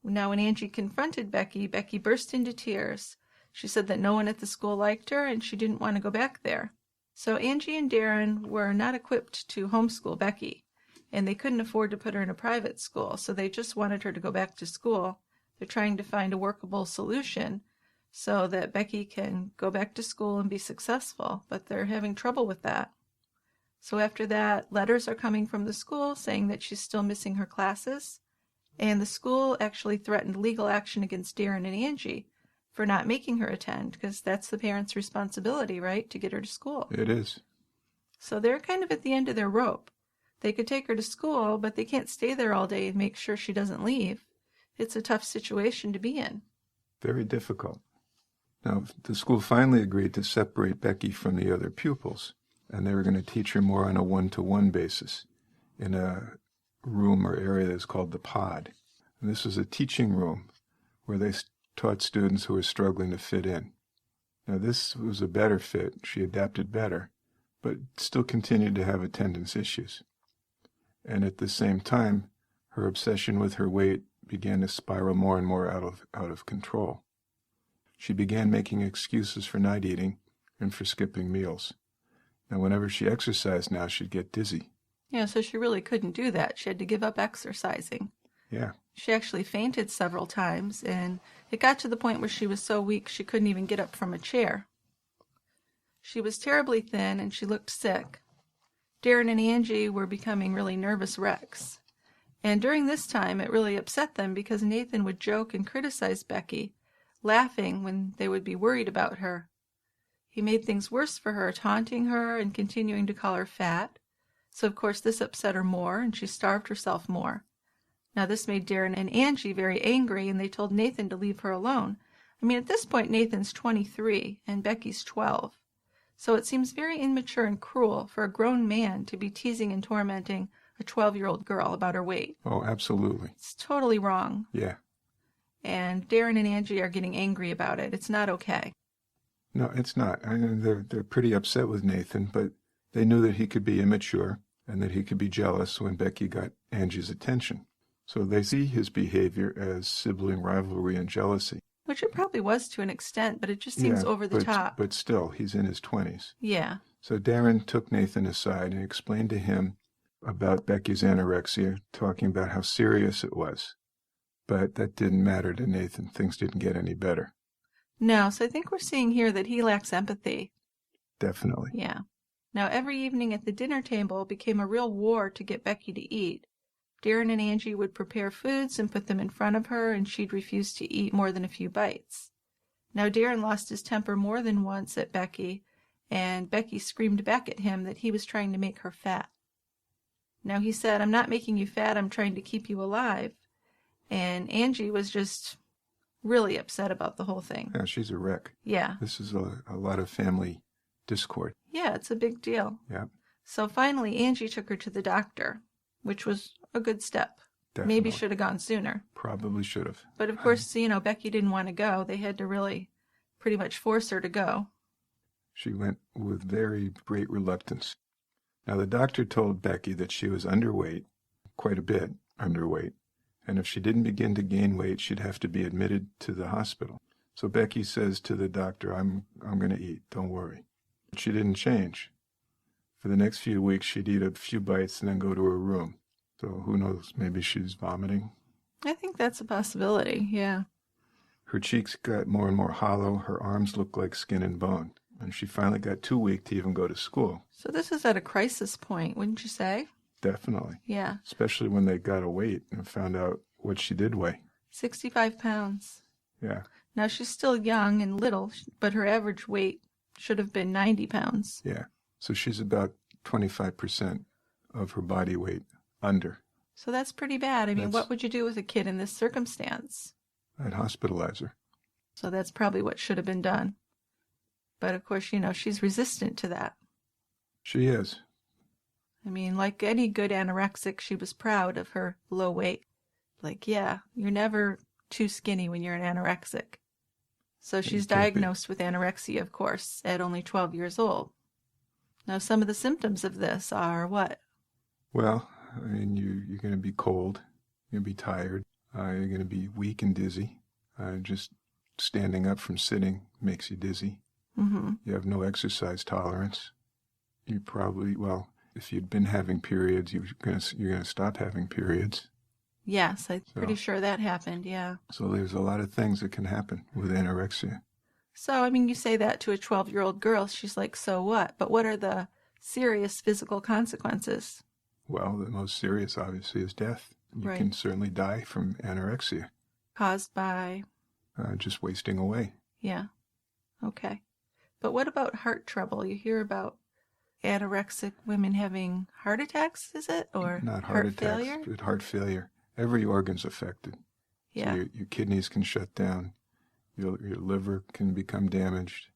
Now when Anjie confronted Becky, Becky burst into tears. She said that no one at the school liked her, and she didn't want to go back there. So Anjie and Darren were not equipped to homeschool Becky, and they couldn't afford to put her in a private school, so they just wanted her to go back to school. They're trying to find a workable solution so that Becky can go back to school and be successful, but they're having trouble with that. So after that, letters are coming from the school saying that she's still missing her classes, and the school actually threatened legal action against Darren and Anjie for not making her attend, because that's the parents' responsibility, right, to get her to school. It is. So they're kind of at the end of their rope. They could take her to school, but they can't stay there all day and make sure she doesn't leave. It's a tough situation to be in. Very difficult. Now, the school finally agreed to separate Becky from the other pupils, and they were going to teach her more on a one-to-one basis in a room or area that's called the pod. And this was a teaching room where they taught students who were struggling to fit in. Now, this was a better fit. She adapted better, but still continued to have attendance issues. And at the same time, her obsession with her weight began to spiral more and more out of control. She began making excuses for not eating and for skipping meals. Now, whenever she exercised now, she'd get dizzy. Yeah, so she really couldn't do that. She had to give up exercising. Yeah. She actually fainted several times, and it got to the point where she was so weak she couldn't even get up from a chair. She was terribly thin, and she looked sick. Darren and Anjie were becoming really nervous wrecks. And during this time, it really upset them because Nathan would joke and criticize Becky, laughing when they would be worried about her. He made things worse for her, taunting her and continuing to call her fat. So, of course, this upset her more, and she starved herself more. Now, this made Darren and Anjie very angry, and they told Nathan to leave her alone. I mean, at this point, Nathan's 23, and Becky's 12. So it seems very immature and cruel for a grown man to be teasing and tormenting a 12-year-old girl about her weight. Oh, absolutely. It's totally wrong. Yeah. And Darren and Anjie are getting angry about it. It's not okay. No, it's not. I mean, they're pretty upset with Nathan, but they knew that he could be immature and that he could be jealous when Becky got Angie's attention. So they see his behavior as sibling rivalry and jealousy. Which it probably was to an extent, but it just seems over the top. But still, he's in his 20s. Yeah. So Darren took Nathan aside and explained to him about Becky's anorexia, talking about how serious it was. But that didn't matter to Nathan. Things didn't get any better. No, so I think we're seeing here that he lacks empathy. Definitely. Yeah. Now, every evening at the dinner table became a real war to get Becky to eat. Darren and Anjie would prepare foods and put them in front of her, and she'd refuse to eat more than a few bites. Now, Darren lost his temper more than once at Becky, and Becky screamed back at him that he was trying to make her fat. Now, he said, "I'm not making you fat, I'm trying to keep you alive." And Anjie was just really upset about the whole thing. Yeah, she's a wreck. Yeah. This is a lot of family discord. Yeah, it's a big deal. Yeah. So finally, Anjie took her to the doctor, which was a good step. Definitely. Maybe should have gone sooner. Probably should have. But of course, Becky didn't want to go. They had to really pretty much force her to go. She went with very great reluctance. Now, the doctor told Becky that she was underweight, quite a bit underweight, and if she didn't begin to gain weight, she'd have to be admitted to the hospital. So Becky says to the doctor, I'm going to eat, don't worry. But she didn't change. For the next few weeks, she'd eat a few bites and then go to her room. So who knows, maybe she's vomiting. I think that's a possibility, yeah. Her cheeks got more and more hollow. Her arms looked like skin and bone. And she finally got too weak to even go to school. So this is at a crisis point, wouldn't you say? Definitely. Yeah. Especially when they got a weight and found out what she did weigh. 65 pounds. Yeah. Now, she's still young and little, but her average weight should have been 90 pounds. Yeah. So she's about 25% of her body weight under. So that's pretty bad. I mean, what would you do with a kid in this circumstance? I'd hospitalize her. So that's probably what should have been done. But, of course, you know, she's resistant to that. She is. I mean, like any good anorexic, she was proud of her low weight. Like, yeah, you're never too skinny when you're an anorexic. So she's diagnosed with anorexia, of course, at only 12 years old. Now, some of the symptoms of this are what? Well, I mean, you're going to be cold. You're going to be tired. You're going to be weak and dizzy. Just standing up from sitting makes you dizzy. Mm-hmm. You have no exercise tolerance. You probably, well, if you'd been having periods, you're going to stop having periods. Yes, I'm pretty sure that happened, yeah. So there's a lot of things that can happen with anorexia. So, I mean, you say that to a 12-year-old girl, she's like, so what? But what are the serious physical consequences? Well, the most serious, obviously, is death. You can certainly die from anorexia. Caused by? Just wasting away. Yeah. Okay. But what about heart trouble? You hear about anorexic women having heart attacks, is it? Or not heart attacks, failure? but heart failure. Every organ's affected. Yeah. So your kidneys can shut down. Your liver can become damaged.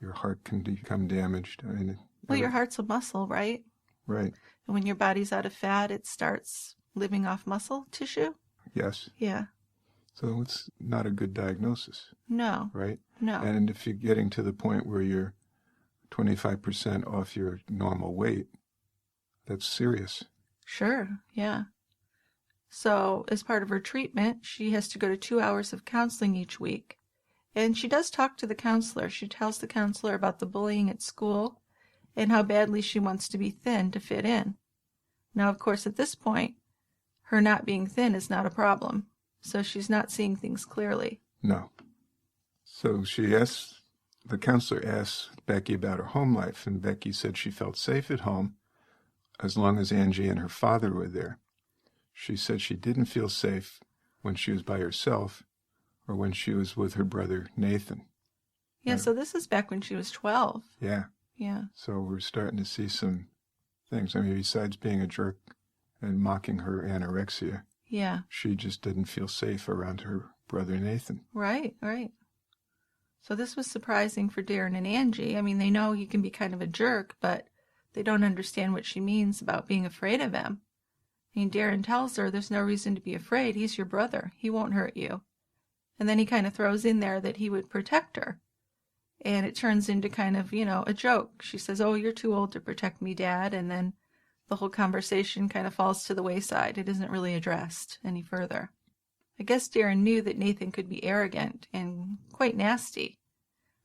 Your heart can become damaged. I mean, well, your heart's a muscle, right? Right. And when your body's out of fat, it starts living off muscle tissue? Yes. Yeah. So it's not a good diagnosis. No. Right? No. And if you're getting to the point where you're 25% off your normal weight, that's serious. Sure, yeah. So, as part of her treatment, she has to go to 2 hours of counseling each week. And she does talk to the counselor. She tells the counselor about the bullying at school and how badly she wants to be thin to fit in. Now, of course, at this point, her not being thin is not a problem. So she's not seeing things clearly. No. So the counselor asked Becky about her home life, and Becky said she felt safe at home as long as Anjie and her father were there. She said she didn't feel safe when she was by herself or when she was with her brother Nathan. Yeah, so this is back when she was 12. Yeah. Yeah. So we're starting to see some things. I mean, besides being a jerk and mocking her anorexia, yeah, she just didn't feel safe around her brother Nathan. Right, right. So this was surprising for Darren and Anjie. I mean, they know he can be kind of a jerk, but they don't understand what she means about being afraid of him. I mean, Darren tells her there's no reason to be afraid. He's your brother. He won't hurt you. And then he kind of throws in there that he would protect her. And it turns into kind of, you know, a joke. She says, oh, you're too old to protect me, Dad. And then the whole conversation kind of falls to the wayside. It isn't really addressed any further. I guess Darren knew that Nathan could be arrogant and quite nasty.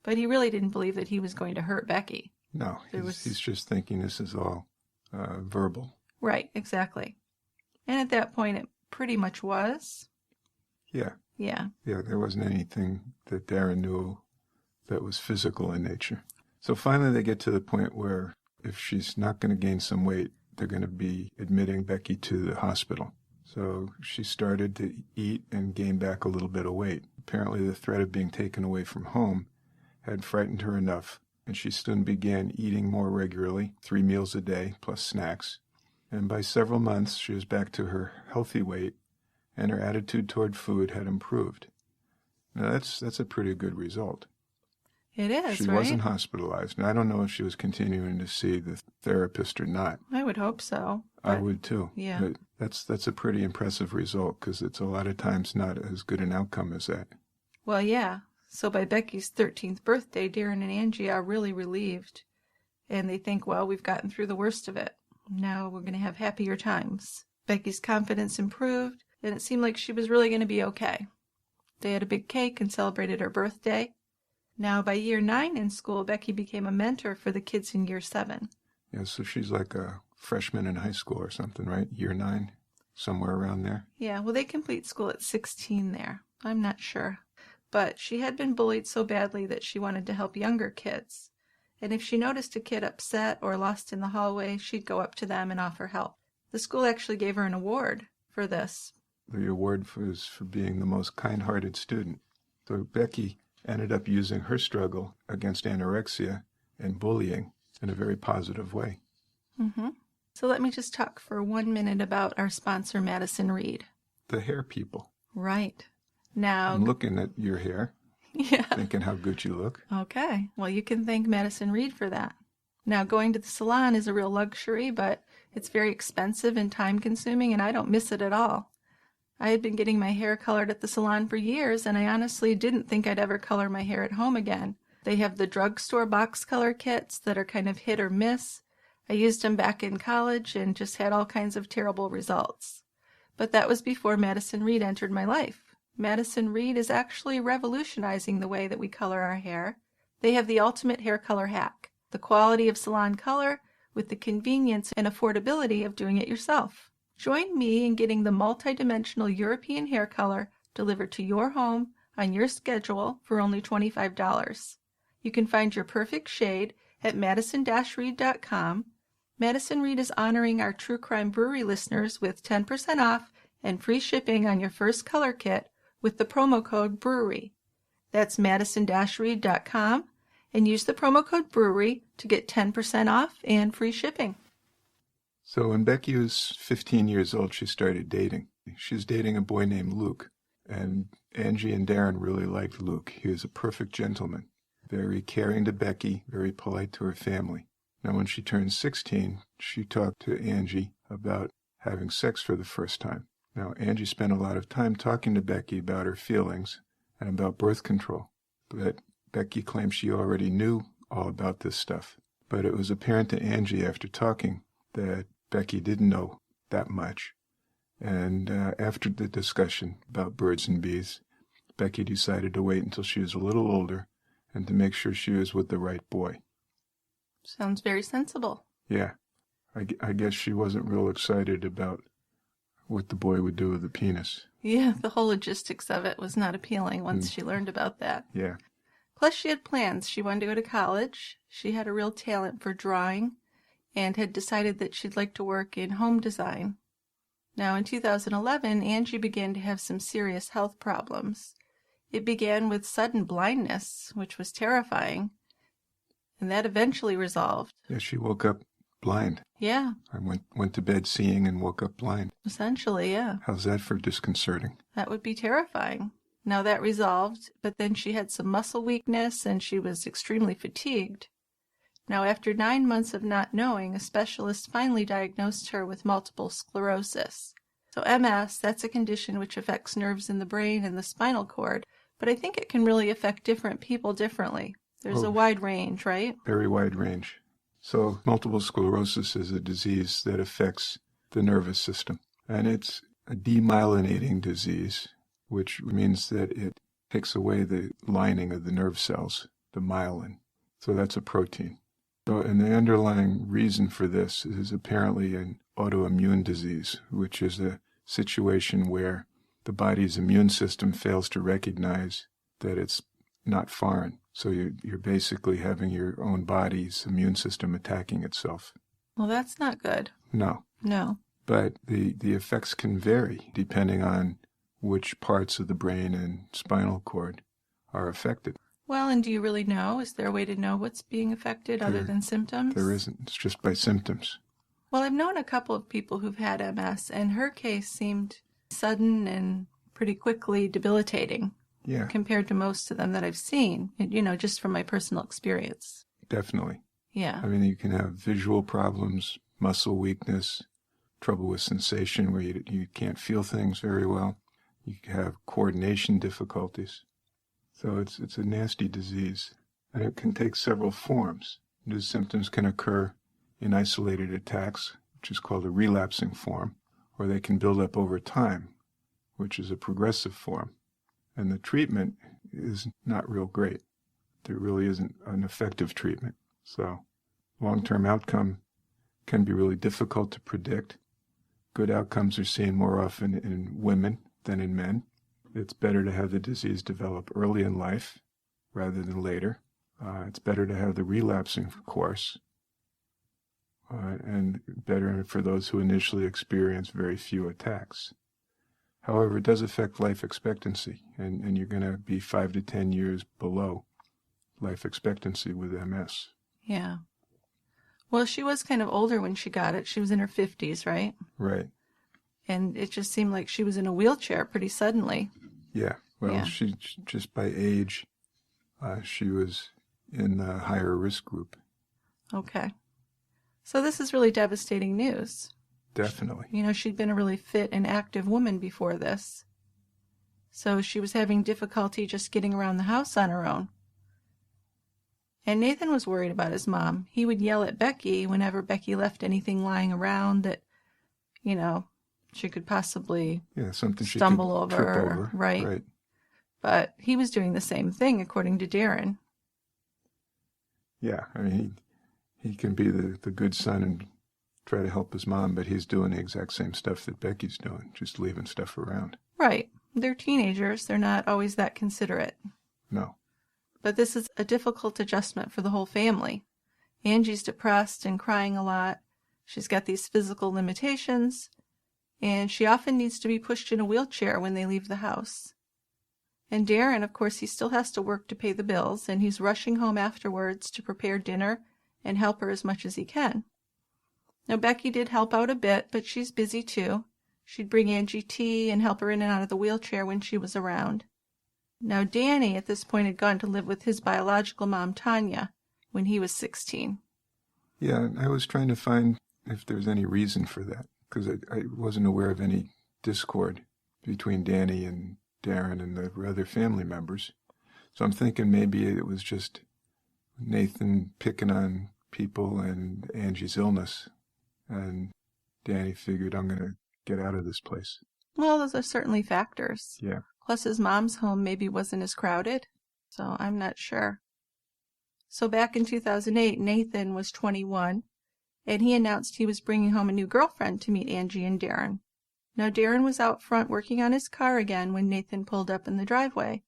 But he really didn't believe that he was going to hurt Becky. No, he's just thinking this is all verbal. Right, exactly. And at that point, it pretty much was. Yeah. Yeah. Yeah, there wasn't anything that Darren knew that was physical in nature. So finally they get to the point where if she's not going to gain some weight, they're going to be admitting Becky to the hospital. So she started to eat and gain back a little bit of weight. Apparently the threat of being taken away from home had frightened her enough, and she soon began eating more regularly, 3 meals a day plus snacks. And by several months, she was back to her healthy weight, and her attitude toward food had improved. Now, that's a pretty good result. It is, She right? wasn't hospitalized. And I don't know if she was continuing to see the therapist or not. I would hope so. I would too. Yeah. But that's a pretty impressive result because it's a lot of times not as good an outcome as that. Well, yeah. So by Becky's 13th birthday, Darren and Anjie are really relieved. And they think, well, we've gotten through the worst of it. Now we're going to have happier times. Becky's confidence improved, and it seemed like she was really going to be okay. They had a big cake and celebrated her birthday. Now, by year 9 in school, Becky became a mentor for the kids in year 7. Yeah, so she's like a freshman in high school or something, right? Year 9, somewhere around there. Yeah, well, they complete school at 16 there. I'm not sure. But she had been bullied so badly that she wanted to help younger kids. And if she noticed a kid upset or lost in the hallway, she'd go up to them and offer help. The school actually gave her an award for this. The award was for being the most kind-hearted student. So Becky ended up using her struggle against anorexia and bullying in a very positive way. Mm-hmm. So let me just talk for 1 minute about our sponsor, Madison Reed. The hair people. Right. Now, I'm looking at your hair, yeah. thinking how good you look. Okay. Well, you can thank Madison Reed for that. Now, going to the salon is a real luxury, but it's very expensive and time-consuming, and I don't miss it at all. I had been getting my hair colored at the salon for years, and I honestly didn't think I'd ever color my hair at home again. They have the drugstore box color kits that are kind of hit or miss. I used them back in college and just had all kinds of terrible results. But that was before Madison Reed entered my life. Madison Reed is actually revolutionizing the way that we color our hair. They have the ultimate hair color hack, the quality of salon color with the convenience and affordability of doing it yourself. Join me in getting the multidimensional European hair color delivered to your home on your schedule for only $25. You can find your perfect shade at madison-reed.com. Madison Reed is honoring our True Crime Brewery listeners with 10% off and free shipping on your first color kit with the promo code BREWERY. That's madison-reed.com and use the promo code BREWERY to get 10% off and free shipping. So when Becky was 15 years old, she started dating. She was dating a boy named Luke, and Anjie and Darren really liked Luke. He was a perfect gentleman, very caring to Becky, very polite to her family. Now, when she turned 16, she talked to Anjie about having sex for the first time. Now, Anjie spent a lot of time talking to Becky about her feelings and about birth control, but Becky claimed she already knew all about this stuff. But it was apparent to Anjie after talking that Becky didn't know that much. And after the discussion about birds and bees, Becky decided to wait until she was a little older and to make sure she was with the right boy. Sounds very sensible. Yeah. I guess she wasn't real excited about what the boy would do with the penis. Yeah, the whole logistics of it was not appealing once she learned about that. Yeah. Plus, she had plans. She wanted to go to college. She had a real talent for drawing and had decided that she'd like to work in home design. Now, in 2011, Anjie began to have some serious health problems. It began with sudden blindness, which was terrifying, and that eventually resolved. Yeah, she woke up blind. Yeah. I went to bed seeing and woke up blind. Essentially, yeah. How's that for disconcerting? That would be terrifying. Now that resolved, but then she had some muscle weakness and she was extremely fatigued. Now, after 9 months of not knowing, a specialist finally diagnosed her with multiple sclerosis. So MS, that's a condition which affects nerves in the brain and the spinal cord, but I think it can really affect different people differently. There's a wide range, right? Very wide range. So multiple sclerosis is a disease that affects the nervous system, and it's a demyelinating disease, which means that it takes away the lining of the nerve cells, the myelin. So that's a protein. So, and the underlying reason for this is apparently an autoimmune disease, which is a situation where the body's immune system fails to recognize that it's not foreign. So you're basically having your own body's immune system attacking itself. Well, that's not good. No. No. But the effects can vary depending on which parts of the brain and spinal cord are affected. Well, and do you really know? Is there a way to know what's being affected other than symptoms? There isn't. It's just by symptoms. Well, I've known a couple of people who've had MS, and her case seemed sudden and pretty quickly debilitating. Yeah. Compared to most of them that I've seen, just from my personal experience. Definitely. Yeah. I mean, you can have visual problems, muscle weakness, trouble with sensation where you can't feel things very well. You can have coordination difficulties. So it's a nasty disease, and it can take several forms. New symptoms can occur in isolated attacks, which is called a relapsing form, or they can build up over time, which is a progressive form. And the treatment is not real great. There really isn't an effective treatment. So long-term outcome can be really difficult to predict. Good outcomes are seen more often in women than in men. It's better to have the disease develop early in life rather than later. It's better to have the relapsing course, and better for those who initially experience very few attacks. However, it does affect life expectancy, and you're going to be 5 to 10 years below life expectancy with MS. Yeah. Well, she was kind of older when she got it. She was in her 50s, right? Right. And it just seemed like she was in a wheelchair pretty suddenly. Yeah. Well, Yeah. She just by age, she was in the higher risk group. Okay. So this is really devastating news. Definitely. You know, she'd been a really fit and active woman before this. So she was having difficulty just getting around the house on her own. And Nathan was worried about his mom. He would yell at Becky whenever Becky left anything lying around that, you know, she could possibly something she stumble could over. trip over. Right. But he was doing the same thing, according to Darren. Yeah, I mean, he can be the good son and try to help his mom, but he's doing the exact same stuff that Becky's doing, just leaving stuff around. Right. They're teenagers. They're not always that considerate. No. But this is a difficult adjustment for the whole family. Angie's depressed and crying a lot. She's got these physical limitations, and she often needs to be pushed in a wheelchair when they leave the house. And Darren, of course, he still has to work to pay the bills, and he's rushing home afterwards to prepare dinner and help her as much as he can. Now, Becky did help out a bit, but she's busy too. She'd bring Anjie tea and help her in and out of the wheelchair when she was around. Now, Danny, at this point, had gone to live with his biological mom, Tanya, when he was 16. Yeah, I was trying to find if there's any reason for that, because I wasn't aware of any discord between Danny and Darren and the other family members. So I'm thinking maybe it was just Nathan picking on people and Angie's illness, and Danny figured, I'm going to get out of this place. Well, those are certainly factors. Yeah. Plus, his mom's home maybe wasn't as crowded, so I'm not sure. So back in 2008, Nathan was 21, and he announced he was bringing home a new girlfriend to meet Anjie and Darren. Now, Darren was out front working on his car again when Nathan pulled up in the driveway,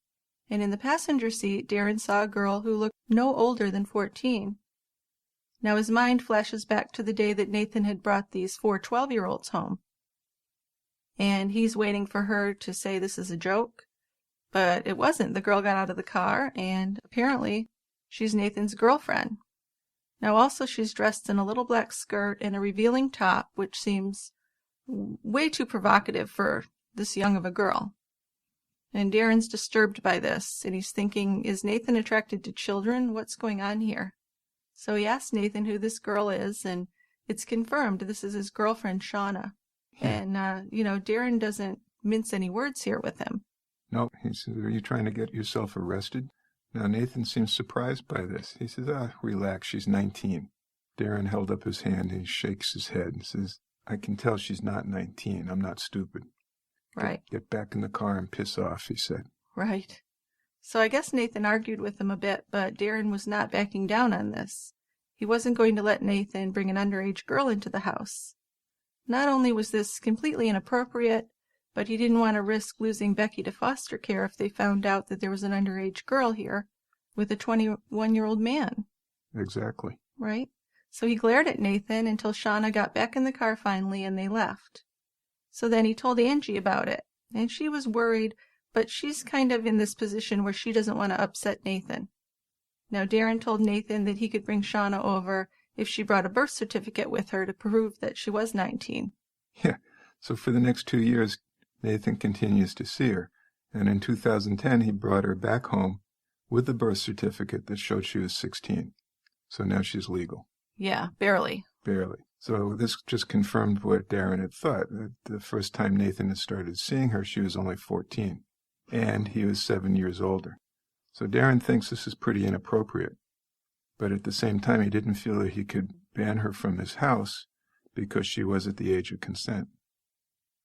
and in the passenger seat, Darren saw a girl who looked no older than 14. Now, his mind flashes back to the day that Nathan had brought these 4 12-year-olds home. And he's waiting for her to say this is a joke. But it wasn't. The girl got out of the car, and apparently she's Nathan's girlfriend. Now also she's dressed in a little black skirt and a revealing top, which seems way too provocative for this young of a girl. And Darren's disturbed by this, and he's thinking, is Nathan attracted to children? What's going on here? So he asks Nathan who this girl is, and it's confirmed this is his girlfriend, Shauna. And, Darren doesn't mince any words here with him. No, he says, are you trying to get yourself arrested? Now, Nathan seems surprised by this. He says, relax, she's 19. Darren held up his hand and he shakes his head and says, I can tell she's not 19. I'm not stupid. Right. Get back in the car and piss off, he said. Right. So I guess Nathan argued with him a bit, but Darren was not backing down on this. He wasn't going to let Nathan bring an underage girl into the house. Not only was this completely inappropriate, but he didn't want to risk losing Becky to foster care if they found out that there was an underage girl here with a 21-year-old man. Exactly. Right? So he glared at Nathan until Shauna got back in the car finally and they left. So then he told Anjie about it, and she was worried, but she's kind of in this position where she doesn't want to upset Nathan. Now Darren told Nathan that he could bring Shauna over if she brought a birth certificate with her to prove that she was 19. Yeah, so for the next 2 years, Nathan continues to see her, and in 2010 he brought her back home with the birth certificate that showed she was 16. So now she's legal. Yeah, barely. Barely. So this just confirmed what Darren had thought. That the first time Nathan had started seeing her, she was only 14, and he was 7 years older. So Darren thinks this is pretty inappropriate. But at the same time, he didn't feel that he could ban her from his house because she was at the age of consent.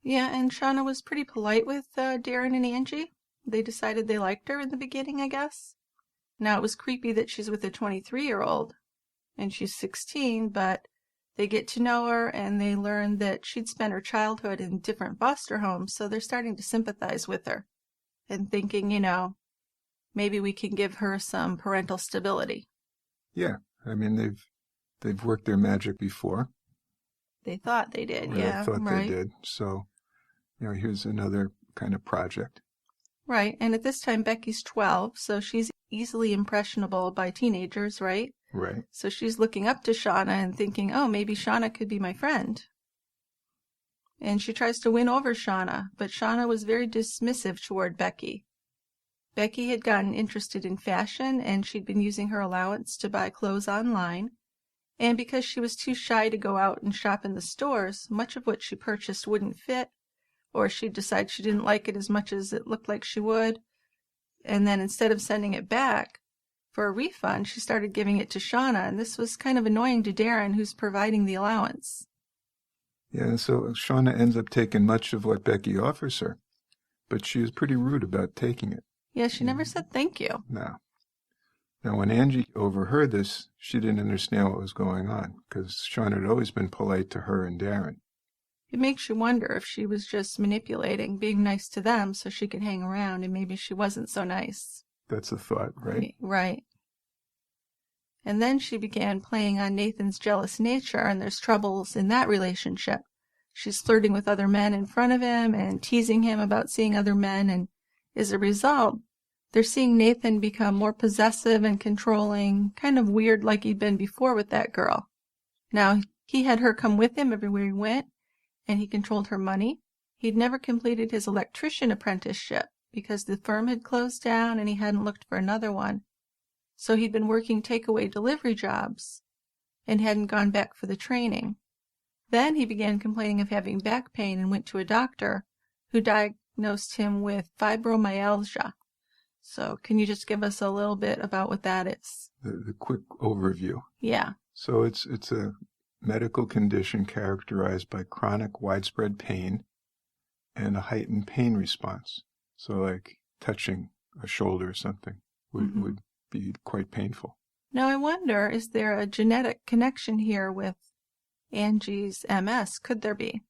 Yeah, and Shauna was pretty polite with Darren and Anjie. They decided they liked her in the beginning, I guess. Now, it was creepy that she's with a 23-year-old, and she's 16, but they get to know her, and they learn that she'd spent her childhood in different foster homes, so they're starting to sympathize with her and thinking, maybe we can give her some parental stability. Yeah, I mean, they've worked their magic before. They thought they did, Or yeah, they thought right. they did. So, here's another kind of project. Right, and at this time Becky's 12, so she's easily impressionable by teenagers, right? Right. So she's looking up to Shauna and thinking, oh, maybe Shauna could be my friend. And she tries to win over Shauna, but Shauna was very dismissive toward Becky. Becky had gotten interested in fashion, and she'd been using her allowance to buy clothes online. And because she was too shy to go out and shop in the stores, much of what she purchased wouldn't fit, or she'd decide she didn't like it as much as it looked like she would. And then instead of sending it back for a refund, she started giving it to Shauna, and this was kind of annoying to Darren, who's providing the allowance. Yeah, so Shauna ends up taking much of what Becky offers her, but she was pretty rude about taking it. Yeah, she never said thank you. No. Now, when Anjie overheard this, she didn't understand what was going on, because Shauna had always been polite to her and Darren. It makes you wonder if she was just manipulating, being nice to them so she could hang around, and maybe she wasn't so nice. That's a thought, right? Right. And then she began playing on Nathan's jealous nature, and there's troubles in that relationship. She's flirting with other men in front of him and teasing him about seeing other men, and as a result, they're seeing Nathan become more possessive and controlling, kind of weird like he'd been before with that girl. Now, he had her come with him everywhere he went, and he controlled her money. He'd never completed his electrician apprenticeship because the firm had closed down and he hadn't looked for another one. So he'd been working takeaway delivery jobs and hadn't gone back for the training. Then he began complaining of having back pain and went to a doctor who diagnosed him with fibromyalgia. So can you just give us a little bit about what that is? The quick overview. Yeah. So it's a medical condition characterized by chronic widespread pain and a heightened pain response. So like touching a shoulder or something would be quite painful. Now I wonder, is there a genetic connection here with Anjie's MS? Could there be?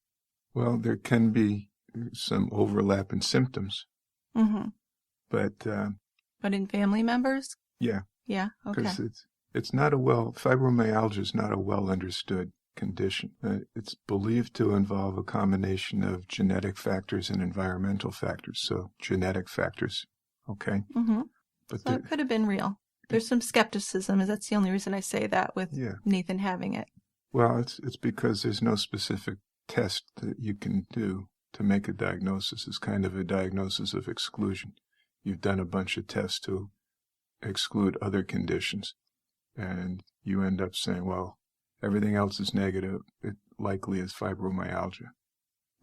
Well, there can be some overlap in symptoms. Mm-hmm. But in family members? Yeah. Yeah, okay. Because it's not fibromyalgia is not a well understood condition. It's believed to involve a combination of genetic factors and environmental factors. So genetic factors, okay? Mm-hmm. But So it could have been real. There's some skepticism, as that's the only reason I say that with Nathan having it. Well, it's because there's no specific test that you can do to make a diagnosis. It's kind of a diagnosis of exclusion. You've done a bunch of tests to exclude other conditions, and you end up saying, well, everything else is negative. It likely is fibromyalgia.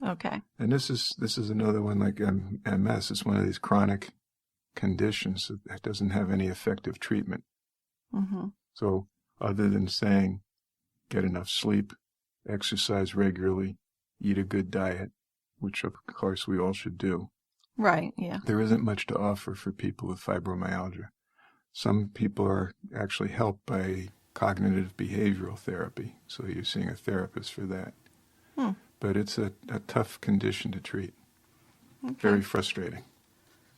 Okay. And this is another one like MS. It's one of these chronic conditions that doesn't have any effective treatment. Mm-hmm. So other than saying, get enough sleep, exercise regularly, eat a good diet, which of course we all should do. Right, yeah. There isn't much to offer for people with fibromyalgia. Some people are actually helped by cognitive behavioral therapy, so you're seeing a therapist for that. But it's a tough condition to treat. Okay. Very frustrating.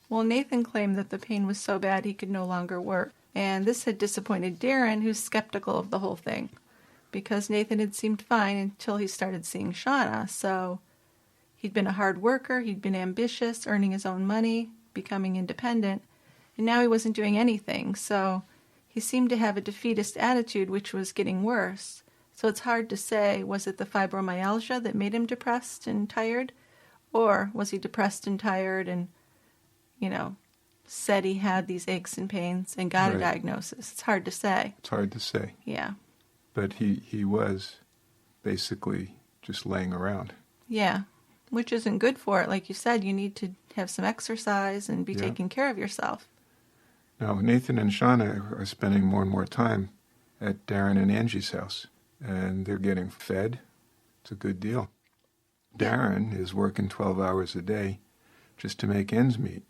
Well, Nathan claimed that the pain was so bad he could no longer work, and this had disappointed Darren, who's skeptical of the whole thing, because Nathan had seemed fine until he started seeing Shauna. So he'd been a hard worker, he'd been ambitious, earning his own money, becoming independent, and now he wasn't doing anything. So he seemed to have a defeatist attitude, which was getting worse. So it's hard to say, was it the fibromyalgia that made him depressed and tired? Or was he depressed and tired and, said he had these aches and pains and got a diagnosis? It's hard to say. It's hard to say. Yeah. But he was basically just laying around. Yeah, which isn't good for it. Like you said, you need to have some exercise and be taking care of yourself. Now, Nathan and Shauna are spending more and more time at Darren and Anjie's house, and they're getting fed. It's a good deal. Darren is working 12 hours a day just to make ends meet.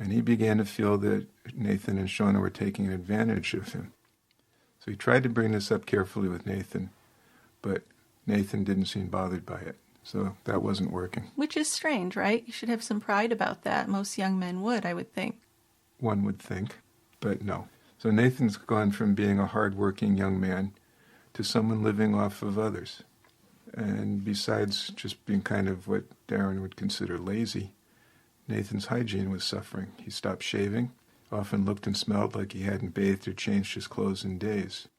and he began to feel that Nathan and Shauna were taking advantage of him. So he tried to bring this up carefully with Nathan, but Nathan didn't seem bothered by it. So that wasn't working. Which is strange, right? You should have some pride about that. Most young men would, I would think. One would think, but no. So Nathan's gone from being a hard-working young man to someone living off of others. And besides just being kind of what Darren would consider lazy, Nathan's hygiene was suffering. He stopped shaving, often looked and smelled like he hadn't bathed or changed his clothes in days.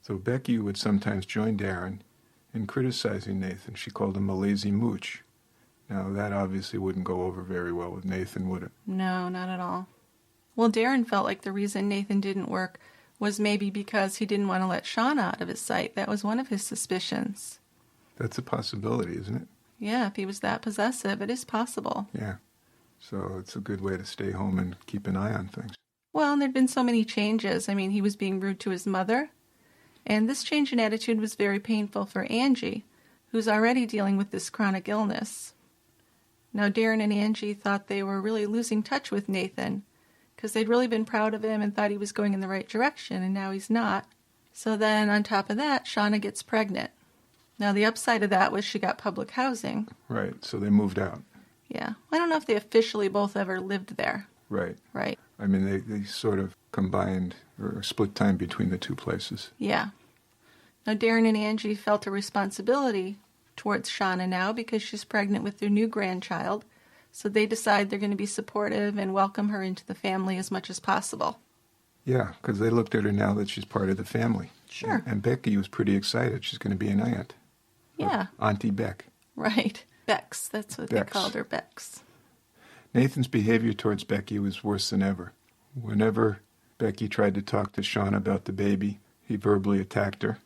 So Becky would sometimes join Darren in criticizing Nathan. She called him a lazy mooch. Now, that obviously wouldn't go over very well with Nathan, would it? No, not at all. Well, Darren felt like the reason Nathan didn't work was maybe because he didn't want to let Shauna out of his sight. That was one of his suspicions. That's a possibility, isn't it? Yeah, if he was that possessive, it is possible. Yeah. So it's a good way to stay home and keep an eye on things. Well, and there'd been so many changes. I mean, he was being rude to his mother, and this change in attitude was very painful for Anjie, who's already dealing with this chronic illness. Now, Darren and Anjie thought they were really losing touch with Nathan, because they'd really been proud of him and thought he was going in the right direction, and now he's not. So then, on top of that, Shauna gets pregnant. Now, the upside of that was she got public housing. Right, so they moved out. Yeah. I don't know if they officially both ever lived there. Right. Right. I mean, they sort of combined or split time between the two places. Yeah. Now, Darren and Anjie felt a responsibility towards Shauna now because she's pregnant with their new grandchild. So they decide they're going to be supportive and welcome her into the family as much as possible. Yeah, because they looked at her now that she's part of the family. Sure. And Becky was pretty excited. She's going to be an aunt. Yeah. Auntie Beck. Right. Bex. That's what Bex. They called her, Bex. Nathan's behavior towards Becky was worse than ever. Whenever Becky tried to talk to Shauna about the baby, he verbally attacked her.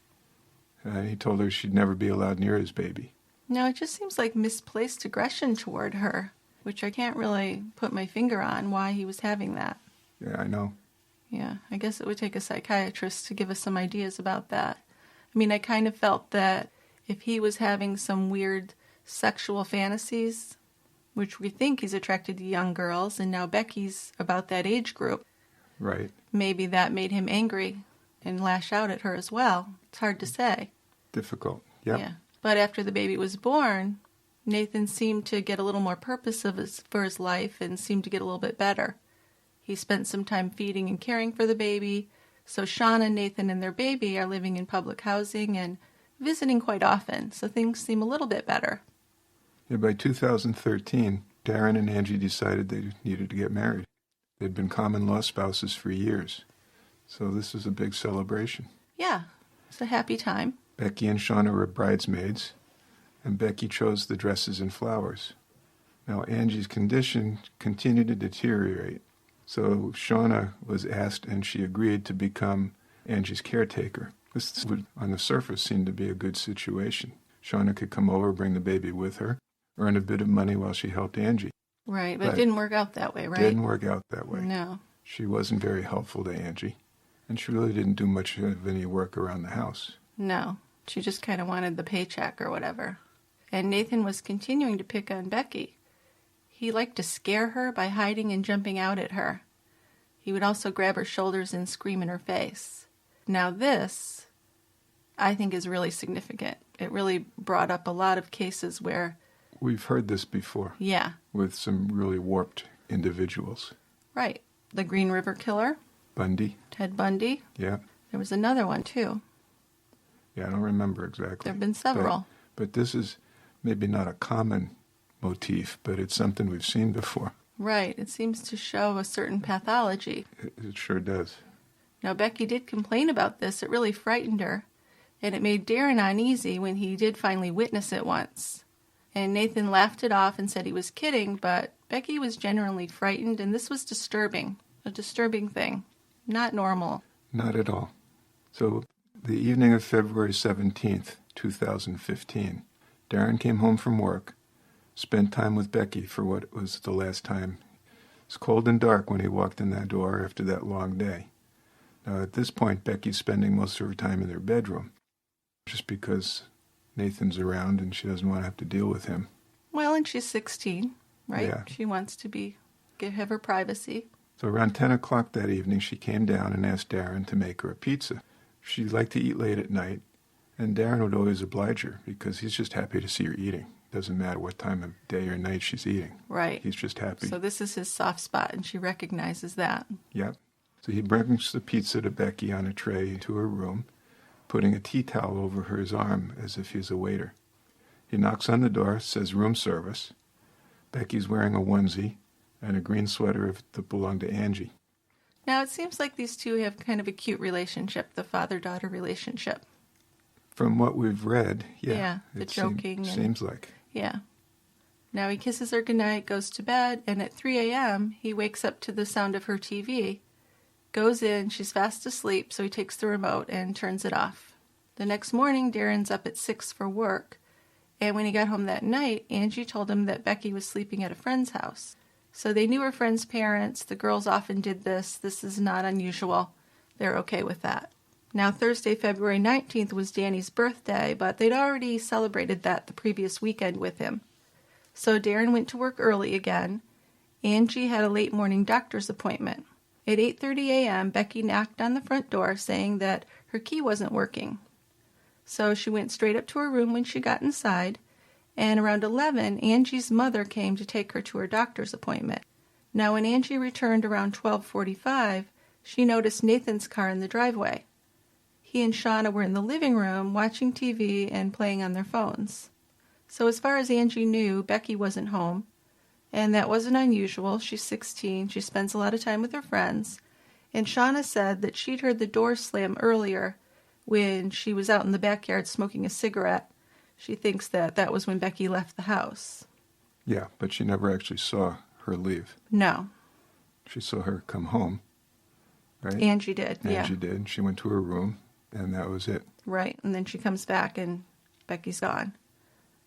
He told her she'd never be allowed near his baby. Now, it just seems like misplaced aggression toward her, which I can't really put my finger on why he was having that. Yeah, I know. Yeah, I guess it would take a psychiatrist to give us some ideas about that. I mean, I kind of felt that if he was having some weird sexual fantasies, which we think he's attracted to young girls, and now Becky's about that age group. Right. Maybe that made him angry and lash out at her as well. It's hard to say. Difficult. Yep. Yeah. But after the baby was born, Nathan seemed to get a little more purpose for his life and seemed to get a little bit better. He spent some time feeding and caring for the baby. So Shauna, Nathan, and their baby are living in public housing and visiting quite often. So things seem a little bit better. Yeah, by 2013, Darren and Anjie decided they needed to get married. They'd been common law spouses for years. So this was a big celebration. Yeah, it's a happy time. Becky and Shauna were bridesmaids, and Becky chose the dresses and flowers. Now, Angie's condition continued to deteriorate, so Shauna was asked, and she agreed to become Angie's caretaker. This would, on the surface, seem to be a good situation. Shauna could come over, bring the baby with her, earn a bit of money while she helped Anjie. Right, but it didn't work out that way, right? Didn't work out that way. No. She wasn't very helpful to Anjie, and she really didn't do much of any work around the house. No, she just kind of wanted the paycheck or whatever. And Nathan was continuing to pick on Becky. He liked to scare her by hiding and jumping out at her. He would also grab her shoulders and scream in her face. Now this, I think, is really significant. It really brought up a lot of cases where... We've heard this before. Yeah. With some really warped individuals. Right. The Green River Killer. Bundy. Ted Bundy. Yeah. There was another one, too. Yeah, I don't remember exactly. There have been several. But this is maybe not a common motif, but it's something we've seen before. Right. It seems to show a certain pathology. It sure does. Now, Becky did complain about this. It really frightened her. And it made Darren uneasy when he did finally witness it once. And Nathan laughed it off and said he was kidding, but Becky was genuinely frightened, and this was disturbing. A disturbing thing. Not normal. Not at all. So, the evening of February 17th, 2015, Darren came home from work, spent time with Becky for what was the last time. It was cold and dark when he walked in that door after that long day. Now, at this point, Becky's spending most of her time in their bedroom, just because Nathan's around and she doesn't want to have to deal with him. Well, and she's 16, right? Yeah. She wants to be have her privacy. So around 10 o'clock that evening, she came down and asked Darren to make her a pizza. She liked to eat late at night, and Darren would always oblige her because he's just happy to see her eating. Doesn't matter what time of day or night she's eating. Right. He's just happy. So this is his soft spot, and she recognizes that. Yep. So he brings the pizza to Becky on a tray to her room, putting a tea towel over his arm as if he's a waiter. He knocks on the door, says room service. Becky's wearing a onesie and a green sweater that belonged to Anjie. Now, it seems like these two have kind of a cute relationship, the father-daughter relationship. From what we've read, Yeah, the joking. Seems like. Yeah. Now he kisses her goodnight, goes to bed, and at 3 a.m. he wakes up to the sound of her TV, goes in, she's fast asleep, so he takes the remote and turns it off. The next morning, Darren's up at 6 for work, and when he got home that night, Anjie told him that Becky was sleeping at a friend's house. So they knew her friend's parents, the girls often did this is not unusual, they're okay with that. Now, Thursday, February 19th was Danny's birthday, but they'd already celebrated that the previous weekend with him. So Darren went to work early again. Anjie had a late morning doctor's appointment. At 8:30 a.m., Becky knocked on the front door saying that her key wasn't working. So she went straight up to her room when she got inside, and around 11, Angie's mother came to take her to her doctor's appointment. Now, when Anjie returned around 12:45, she noticed Nathan's car in the driveway. He and Shauna were in the living room watching TV and playing on their phones. So as far as Anjie knew, Becky wasn't home, and that wasn't unusual. She's 16, she spends a lot of time with her friends, and Shauna said that she'd heard the door slam earlier when she was out in the backyard smoking a cigarette. She thinks that was when Becky left the house. Yeah, but she never actually saw her leave. No. She saw her come home, right? Anjie did, yeah. Anjie did. She went to her room, and that was it. Right, and then she comes back and Becky's gone.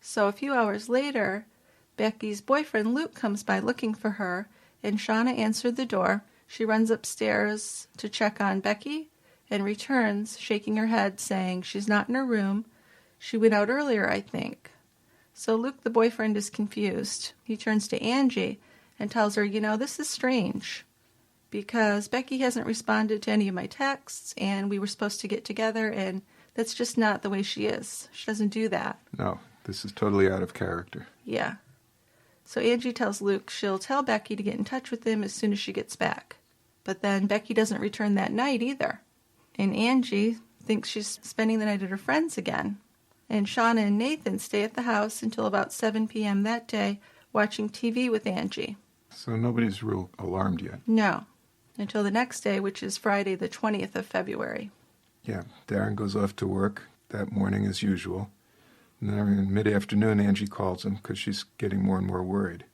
So a few hours later, Becky's boyfriend Luke comes by looking for her, and Shauna answered the door. She runs upstairs to check on Becky and returns, shaking her head, saying she's not in her room. She went out earlier, I think. So Luke, the boyfriend, is confused. He turns to Anjie and tells her, this is strange, because Becky hasn't responded to any of my texts, and we were supposed to get together, and that's just not the way she is. She doesn't do that. No, this is totally out of character. Yeah. So Anjie tells Luke she'll tell Becky to get in touch with him as soon as she gets back. But then Becky doesn't return that night either. And Anjie thinks she's spending the night at her friend's again. And Shauna and Nathan stay at the house until about 7 p.m. that day, watching TV with Anjie. So nobody's real alarmed yet. No. Until the next day, which is Friday the 20th of February. Yeah, Darren goes off to work that morning as usual. And then in mid-afternoon, Anjie calls him because she's getting more and more worried.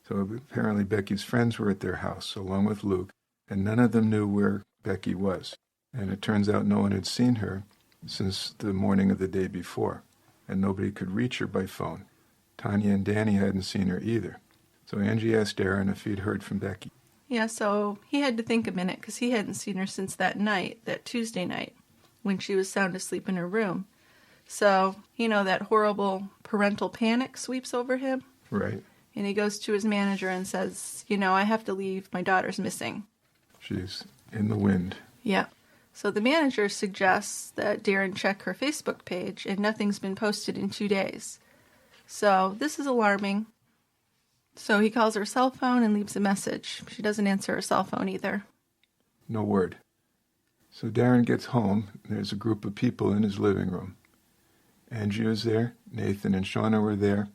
So apparently Becky's friends were at their house, along with Luke, and none of them knew where Becky was. And it turns out no one had seen her since the morning of the day before, and nobody could reach her by phone. Tanya and Danny hadn't seen her either. So Anjie asked Darren if he'd heard from Becky. Yeah, so he had to think a minute because he hadn't seen her since that night, that Tuesday night, when she was sound asleep in her room. So, that horrible parental panic sweeps over him. Right. And he goes to his manager and says, I have to leave. My daughter's missing. She's in the wind. Yeah. So the manager suggests that Darren check her Facebook page, and nothing's been posted in 2 days. So this is alarming. So he calls her cell phone and leaves a message. She doesn't answer her cell phone either. No word. So Darren gets home. There's a group of people in his living room. Anjie was there, Nathan and Shauna were there,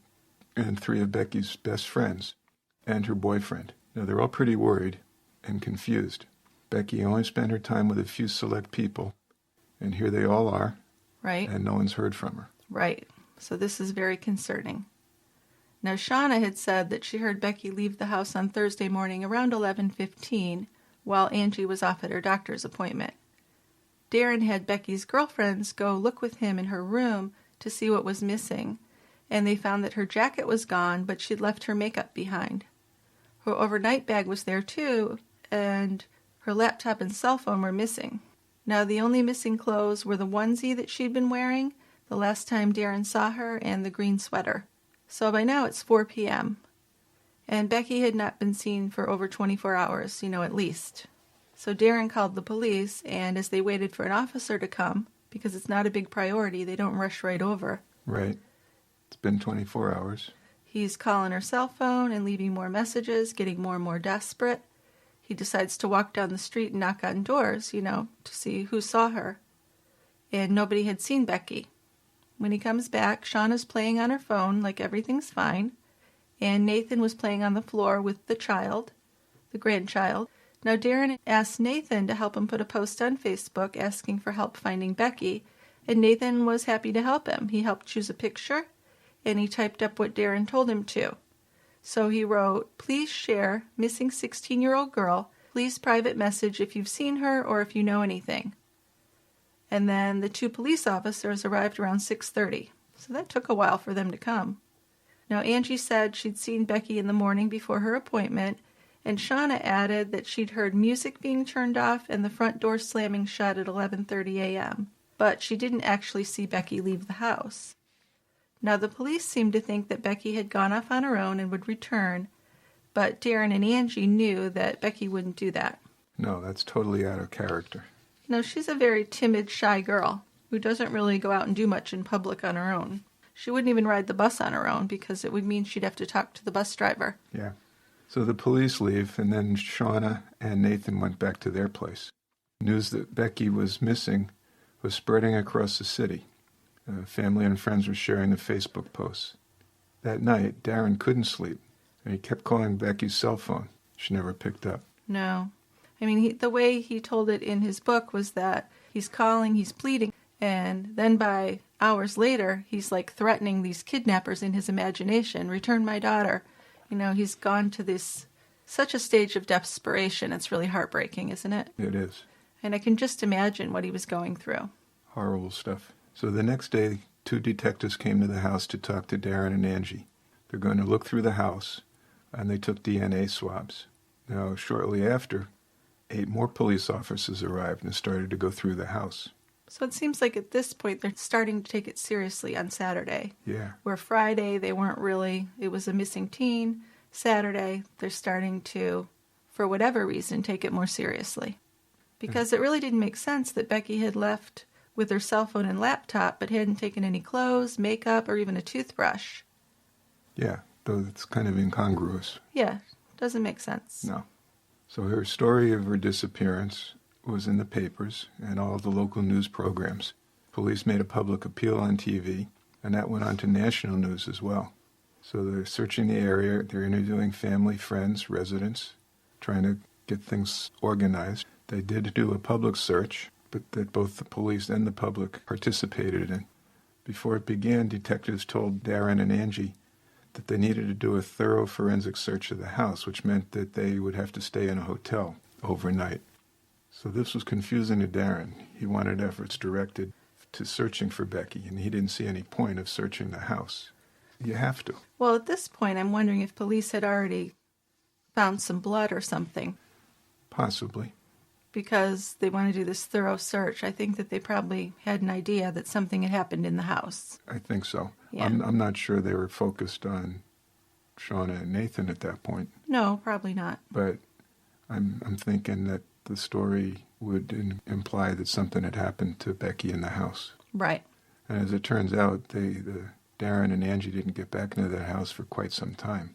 and 3 of Becky's best friends, and her boyfriend. Now, they're all pretty worried and confused. Becky only spent her time with a few select people, and here they all are. Right. And no one's heard from her. Right. So this is very concerning. Now, Shauna had said that she heard Becky leave the house on Thursday morning around 11:15 while Anjie was off at her doctor's appointment. Darren had Becky's girlfriends go look with him in her room to see what was missing, and they found that her jacket was gone, but she'd left her makeup behind. Her overnight bag was there too, and her laptop and cell phone were missing. Now, the only missing clothes were the onesie that she'd been wearing the last time Darren saw her and the green sweater. So by now it's 4 p.m. And Becky had not been seen for over 24 hours, at least. So Darren called the police, and as they waited for an officer to come, because it's not a big priority, they don't rush right over. Right. It's been 24 hours. He's calling her cell phone and leaving more messages, getting more and more desperate. He decides to walk down the street and knock on doors, to see who saw her. And nobody had seen Becky. When he comes back, Shauna's playing on her phone like everything's fine, and Nathan was playing on the floor with the child, the grandchild. Now Darren asked Nathan to help him put a post on Facebook asking for help finding Becky, and Nathan was happy to help him. He helped choose a picture, and he typed up what Darren told him to. So he wrote, "Please share missing 16-year-old girl. Please private message if you've seen her or if you know anything." And then the 2 police officers arrived around 6:30. So that took a while for them to come. Now Anjie said she'd seen Becky in the morning before her appointment, and Shauna added that she'd heard music being turned off and the front door slamming shut at 11:30 a.m. But she didn't actually see Becky leave the house. Now the police seemed to think that Becky had gone off on her own and would return, but Darren and Anjie knew that Becky wouldn't do that. No, that's totally out of character. She's a very timid, shy girl who doesn't really go out and do much in public on her own. She wouldn't even ride the bus on her own because it would mean she'd have to talk to the bus driver. Yeah. So the police leave, and then Shauna and Nathan went back to their place. News that Becky was missing was spreading across the city. Family and friends were sharing the Facebook posts. That night, Darren couldn't sleep, and he kept calling Becky's cell phone. She never picked up. No. The way he told it in his book was that he's calling, he's pleading, and then by hours later, he's like threatening these kidnappers in his imagination, "Return my daughter." He's gone to such a stage of desperation. It's really heartbreaking, isn't it? It is. And I can just imagine what he was going through. Horrible stuff. So the next day, 2 detectives came to the house to talk to Darren and Anjie. They're going to look through the house, and they took DNA swabs. Now, shortly after, 8 more police officers arrived and started to go through the house. So it seems like at this point they're starting to take it seriously on Saturday. Yeah. Where Friday they weren't really, it was a missing teen. Saturday they're starting to, for whatever reason, take it more seriously. Because it really didn't make sense that Becky had left with her cell phone and laptop but hadn't taken any clothes, makeup, or even a toothbrush. Yeah, though it's kind of incongruous. Yeah, doesn't make sense. No. So her story of her disappearance was in the papers and all the local news programs. Police made a public appeal on TV, and that went on to national news as well. So they're searching the area, they're interviewing family, friends, residents, trying to get things organized. They did do a public search, but that both the police and the public participated in. Before it began, detectives told Darren and Anjie that they needed to do a thorough forensic search of the house, which meant that they would have to stay in a hotel overnight. So this was confusing to Darren. He wanted efforts directed to searching for Becky, and he didn't see any point of searching the house. You have to. Well, at this point, I'm wondering if police had already found some blood or something. Possibly. Because they want to do this thorough search. I think that they probably had an idea that something had happened in the house. I think so. Yeah. I'm not sure they were focused on Shauna and Nathan at that point. No, probably not. But I'm thinking that the story would imply that something had happened to Becky in the house. Right. And as it turns out, Darren and Anjie didn't get back into that house for quite some time.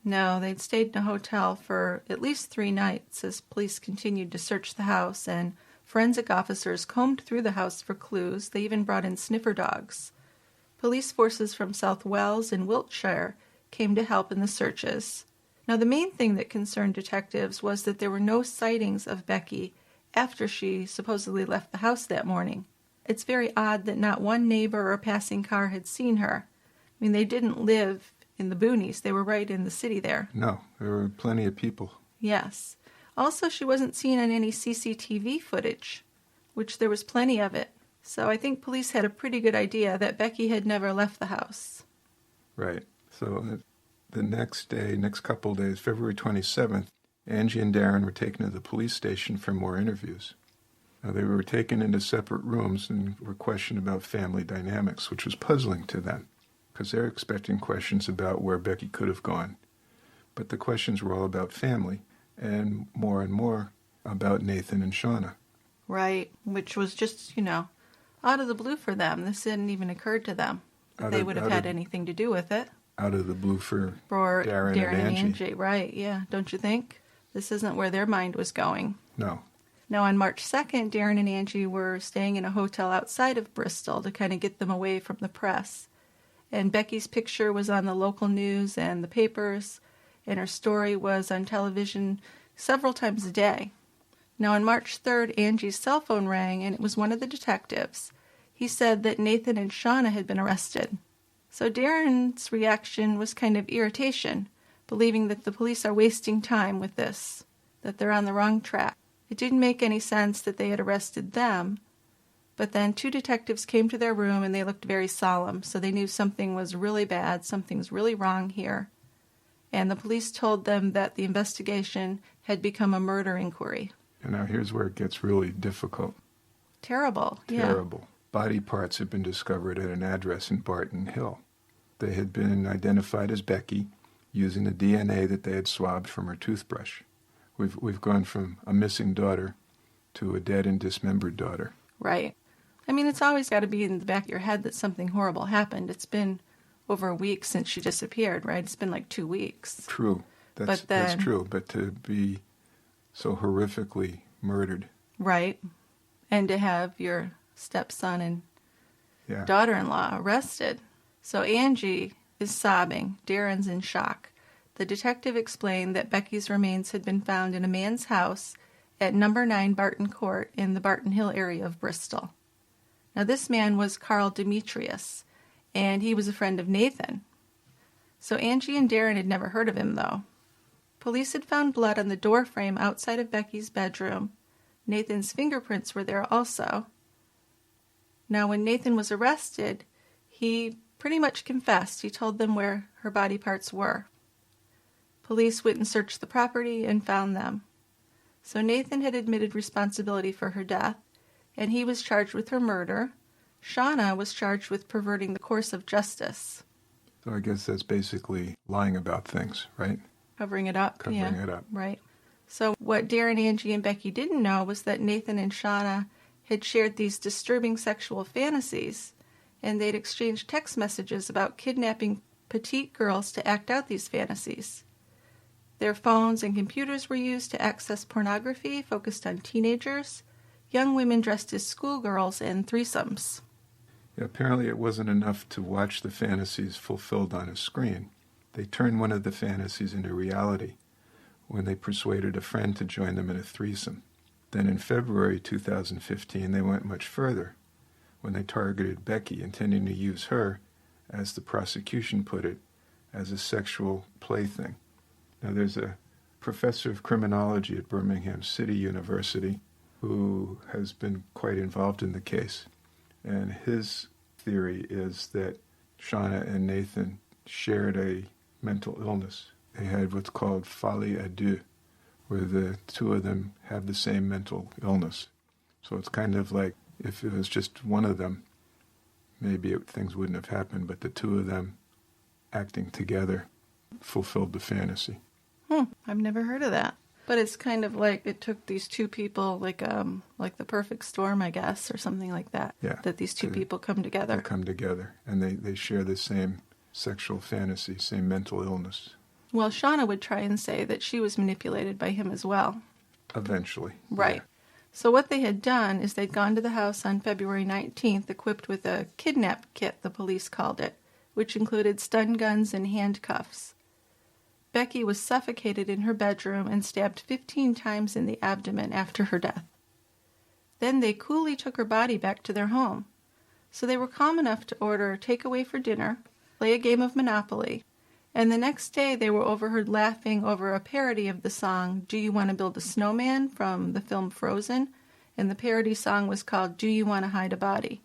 No, they'd stayed in a hotel for at least 3 nights as police continued to search the house, and forensic officers combed through the house for clues. They even brought in sniffer dogs. Police forces from South Wales and Wiltshire came to help in the searches. Now, the main thing that concerned detectives was that there were no sightings of Becky after she supposedly left the house that morning. It's very odd that not one neighbor or passing car had seen her. They didn't live in the boonies. They were right in the city there. No, there were plenty of people. Yes. Also, she wasn't seen on any CCTV footage, which there was plenty of it. So I think police had a pretty good idea that Becky had never left the house. Right. So the next couple days, February 27th, Anjie and Darren were taken to the police station for more interviews. Now, they were taken into separate rooms and were questioned about family dynamics, which was puzzling to them, because they're expecting questions about where Becky could have gone. But the questions were all about family and more about Nathan and Shauna. Right, which was just, out of the blue for them. This hadn't even occurred to them that they would have had anything to do with it. Out of the blue for Darren and and Anjie. Right, yeah. Don't you think? This isn't where their mind was going. No. Now, on March 2nd, Darren and Anjie were staying in a hotel outside of Bristol to kind of get them away from the press. And Becky's picture was on the local news and the papers, and her story was on television several times a day. Now, on March 3rd, Angie's cell phone rang, and it was one of the detectives. He said that Nathan and Shauna had been arrested. So Darren's reaction was kind of irritation, believing that the police are wasting time with this, that they're on the wrong track. It didn't make any sense that they had arrested them, but then 2 detectives came to their room and they looked very solemn, so they knew something was really bad, something's really wrong here. And the police told them that the investigation had become a murder inquiry. And now here's where it gets really difficult. Terrible, yeah. Terrible. Body parts had been discovered at an address in Barton Hill. They had been identified as Becky using the DNA that they had swabbed from her toothbrush. We've gone from a missing daughter to a dead and dismembered daughter. Right. I mean, it's always got to be in the back of your head that something horrible happened. It's been over a week since she disappeared, right? It's been like 2 weeks. True. That's true. But to be so horrifically murdered. Right. And to have your stepson and daughter-in-law arrested. So Anjie is sobbing. Darren's in shock. The detective explained that Becky's remains had been found in a man's house at number 9 Barton Court in the Barton Hill area of Bristol. Now, this man was Carl Demetrius, and he was a friend of Nathan. So Anjie and Darren had never heard of him, though. Police had found blood on the door frame outside of Becky's bedroom. Nathan's fingerprints were there also. Now, when Nathan was arrested, he pretty much confessed. He told them where her body parts were. Police went and searched the property and found them. So Nathan had admitted responsibility for her death, and he was charged with her murder. Shauna was charged with perverting the course of justice. So I guess that's basically lying about things, right? Covering it up. Covering it up. Right. So what Darren, Anjie, and Becky didn't know was that Nathan and Shauna had shared these disturbing sexual fantasies, and they'd exchanged text messages about kidnapping petite girls to act out these fantasies. Their phones and computers were used to access pornography focused on teenagers, young women dressed as schoolgirls, and threesomes. Yeah, apparently it wasn't enough to watch the fantasies fulfilled on a screen. They turned one of the fantasies into reality when they persuaded a friend to join them in a threesome. Then in February 2015, they went much further when they targeted Becky, intending to use her, as the prosecution put it, as a sexual plaything. Now, there's a professor of criminology at Birmingham City University who has been quite involved in the case. And his theory is that Shauna and Nathan shared a mental illness. They had what's called folie à deux, where the two of them have the same mental illness. So it's kind of like if it was just one of them, maybe things wouldn't have happened, but the two of them acting together fulfilled the fantasy. I've never heard of that. But it's kind of like it took these two people, like the perfect storm, I guess, or something like that. Yeah. That these two people come together. They come together, and they share the same sexual fantasy, same mental illness. Well, Shauna would try and say that she was manipulated by him as well. Eventually. Right. Yeah. So what they had done is they'd gone to the house on February 19th equipped with a kidnap kit, the police called it, which included stun guns and handcuffs. Becky was suffocated in her bedroom and stabbed 15 times in the abdomen after her death. Then they coolly took her body back to their home. So they were calm enough to order takeaway for dinner, play a game of Monopoly, and the next day they were overheard laughing over a parody of the song Do You Want to Build a Snowman from the film Frozen, and the parody song was called Do You Want to Hide a Body?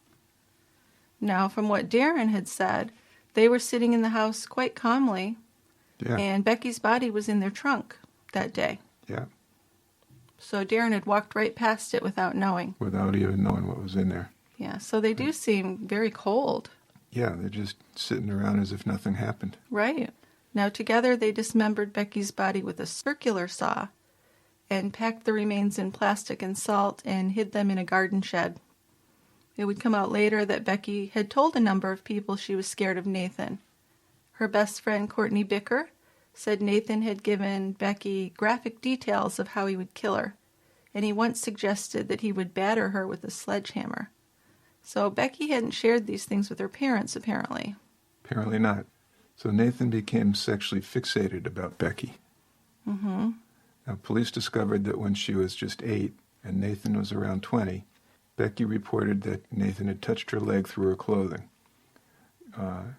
Now, from what Darren had said, they were sitting in the house quite calmly, and Becky's body was in their trunk that day. Yeah. So Darren had walked right past it without knowing. Without even knowing what was in there. Yeah, so they do seem very cold. Yeah, they're just sitting around as if nothing happened. Right. Now together they dismembered Becky's body with a circular saw and packed the remains in plastic and salt and hid them in a garden shed. It would come out later that Becky had told a number of people she was scared of Nathan. Her best friend, Courtney Bicker, said Nathan had given Becky graphic details of how he would kill her, and he once suggested that he would batter her with a sledgehammer. So Becky hadn't shared these things with her parents, apparently. Apparently not. So Nathan became sexually fixated about Becky. Mm-hmm. Now, police discovered that when she was just 8 and Nathan was around 20, Becky reported that Nathan had touched her leg through her clothing.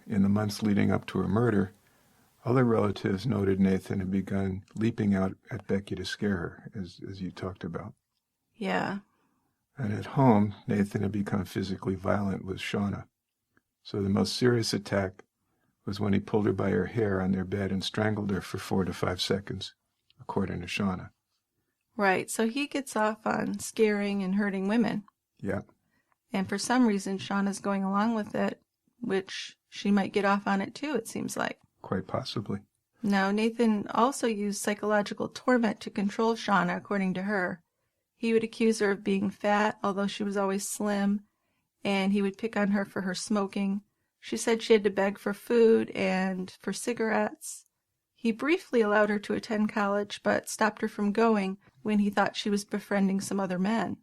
In the months leading up to her murder, other relatives noted Nathan had begun leaping out at Becky to scare her, as you talked about. Yeah. And at home, Nathan had become physically violent with Shauna. So the most serious attack was when he pulled her by her hair on their bed and strangled her for 4 to 5 seconds, according to Shauna. Right, so he gets off on scaring and hurting women. Yeah. And for some reason, Shauna's going along with it, which she might get off on it too, it seems like. Quite possibly. Now, Nathan also used psychological torment to control Shauna, according to her. He would accuse her of being fat, although she was always slim, and he would pick on her for her smoking. She said she had to beg for food and for cigarettes. He briefly allowed her to attend college, but stopped her from going when he thought she was befriending some other men.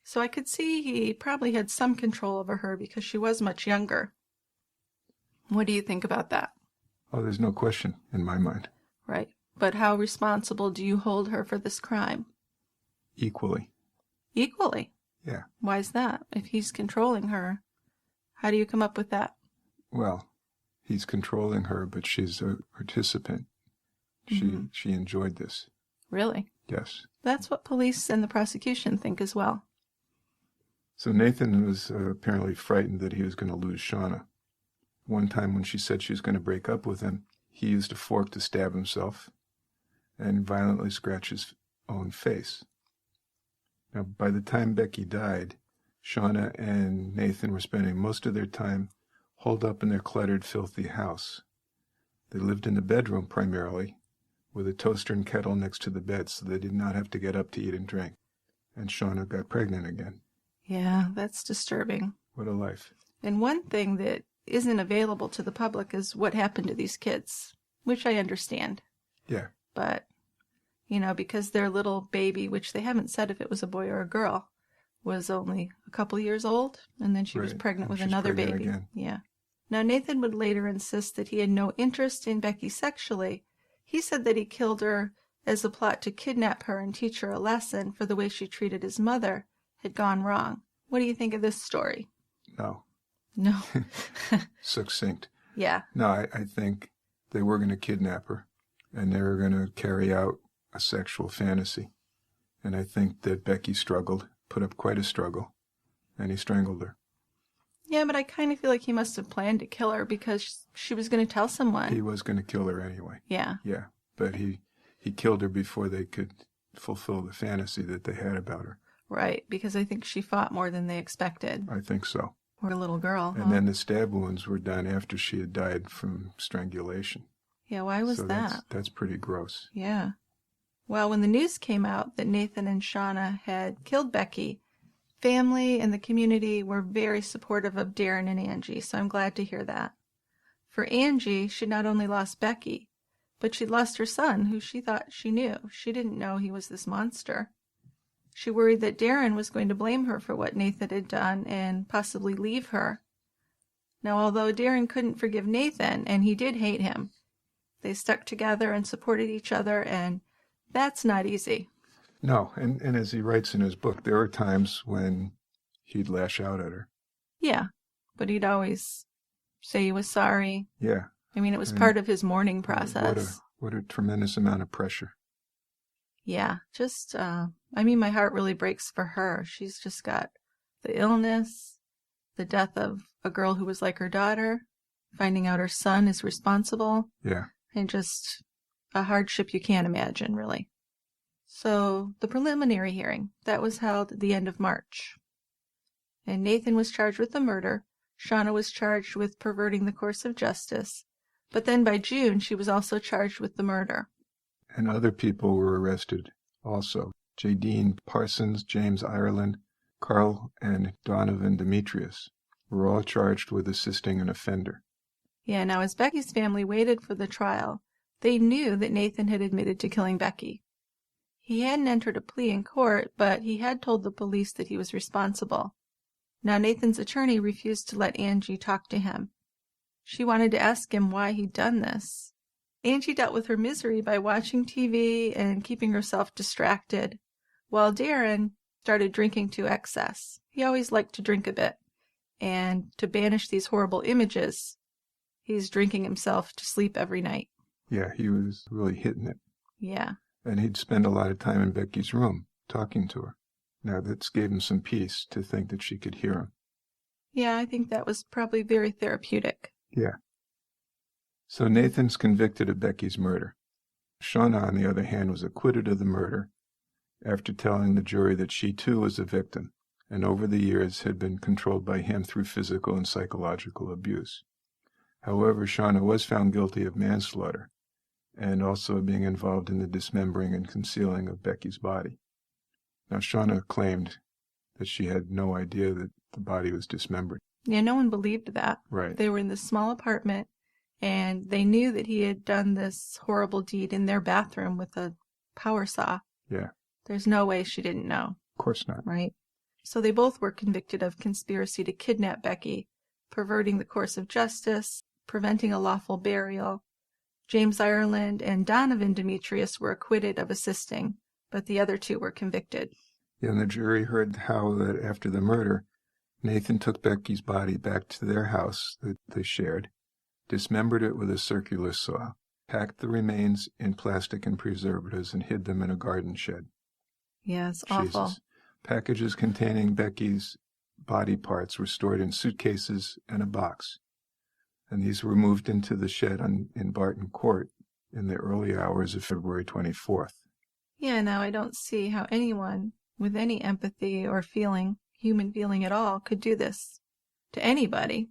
So I could see he probably had some control over her because she was much younger. What do you think about that? Oh, there's no question in my mind. Right. But how responsible do you hold her for this crime? Equally. Equally? Yeah. Why is that? If he's controlling her, how do you come up with that? Well, he's controlling her, but she's a participant. She enjoyed this. Really? Yes. That's what police and the prosecution think as well. So Nathan was apparently frightened that he was going to lose Shauna. One time when she said she was going to break up with him, he used a fork to stab himself and violently scratch his own face. Now, by the time Becky died, Shauna and Nathan were spending most of their time holed up in their cluttered, filthy house. They lived in the bedroom primarily, with a toaster and kettle next to the bed so they did not have to get up to eat and drink. And Shauna got pregnant again. Yeah, that's disturbing. What a life. And one thing that isn't available to the public is what happened to these kids, which I understand. Yeah. But, you know, because their little baby, which they haven't said if it was a boy or a girl, was only a couple years old, and then she was pregnant with another baby. Again. Yeah. Now, Nathan would later insist that he had no interest in Becky sexually. He said that he killed her as a plot to kidnap her and teach her a lesson for the way she treated his mother had gone wrong. What do you think of this story? No. No. Succinct. Yeah. No, I think they were going to kidnap her, and they were going to carry out a sexual fantasy. And I think that Becky struggled, put up quite a struggle, and he strangled her. Yeah, but I kind of feel like he must have planned to kill her because she was going to tell someone. He was going to kill her anyway. Yeah. Yeah, but he killed her before they could fulfill the fantasy that they had about her. Right, because I think she fought more than they expected. I think so. Poor little girl. And then the stab wounds were done after she had died from strangulation. Yeah, why was that? That's pretty gross. Yeah. Well, when the news came out that Nathan and Shauna had killed Becky, family and the community were very supportive of Darren and Anjie, so I'm glad to hear that. For Anjie, she not only lost Becky, but she lost her son, who she thought she knew. She didn't know he was this monster. She worried that Darren was going to blame her for what Nathan had done and possibly leave her. Now, although Darren couldn't forgive Nathan, and he did hate him, they stuck together and supported each other, and that's not easy. No, and as he writes in his book, there were times when he'd lash out at her. Yeah, but he'd always say he was sorry. Yeah. I mean, it was part of his mourning process. What a tremendous amount of pressure. Yeah, just, my heart really breaks for her. She's just got the illness, the death of a girl who was like her daughter, finding out her son is responsible. Yeah. And just a hardship you can't imagine, really. So, the preliminary hearing, that was held at the end of March. And Nathan was charged with the murder. Shauna was charged with perverting the course of justice. But then by June, she was also charged with the murder. And other people were arrested also. Jadine Parsons, James Ireland, Carl and Donovan Demetrius were all charged with assisting an offender. Yeah, now as Becky's family waited for the trial, they knew that Nathan had admitted to killing Becky. He hadn't entered a plea in court, but he had told the police that he was responsible. Now Nathan's attorney refused to let Anjie talk to him. She wanted to ask him why he'd done this. Anjie dealt with her misery by watching TV and keeping herself distracted, while Darren started drinking to excess. He always liked to drink a bit, and to banish these horrible images, he's drinking himself to sleep every night. Yeah, he was really hitting it. Yeah. And he'd spend a lot of time in Becky's room, talking to her. Now, that gave him some peace to think that she could hear him. Yeah, I think that was probably very therapeutic. Yeah. So Nathan's convicted of Becky's murder. Shauna, on the other hand, was acquitted of the murder after telling the jury that she too was a victim, and over the years had been controlled by him through physical and psychological abuse. However, Shauna was found guilty of manslaughter, and also being involved in the dismembering and concealing of Becky's body. Now, Shauna claimed that she had no idea that the body was dismembered. Yeah, no one believed that. Right. They were in this small apartment, and they knew that he had done this horrible deed in their bathroom with a power saw. Yeah. There's no way she didn't know. Of course not. Right? So they both were convicted of conspiracy to kidnap Becky, perverting the course of justice, preventing a lawful burial. James Ireland and Donovan Demetrius were acquitted of assisting, but the other two were convicted. Yeah, and the jury heard how that after the murder, Nathan took Becky's body back to their house that they shared, dismembered it with a circular saw, packed the remains in plastic and preservatives, and hid them in a garden shed. Yes, awful. Packages containing Becky's body parts were stored in suitcases and a box, and these were moved into the shed in Barton Court in the early hours of February 24th. Yeah, now I don't see how anyone with any empathy or human feeling at all, could do this to anybody.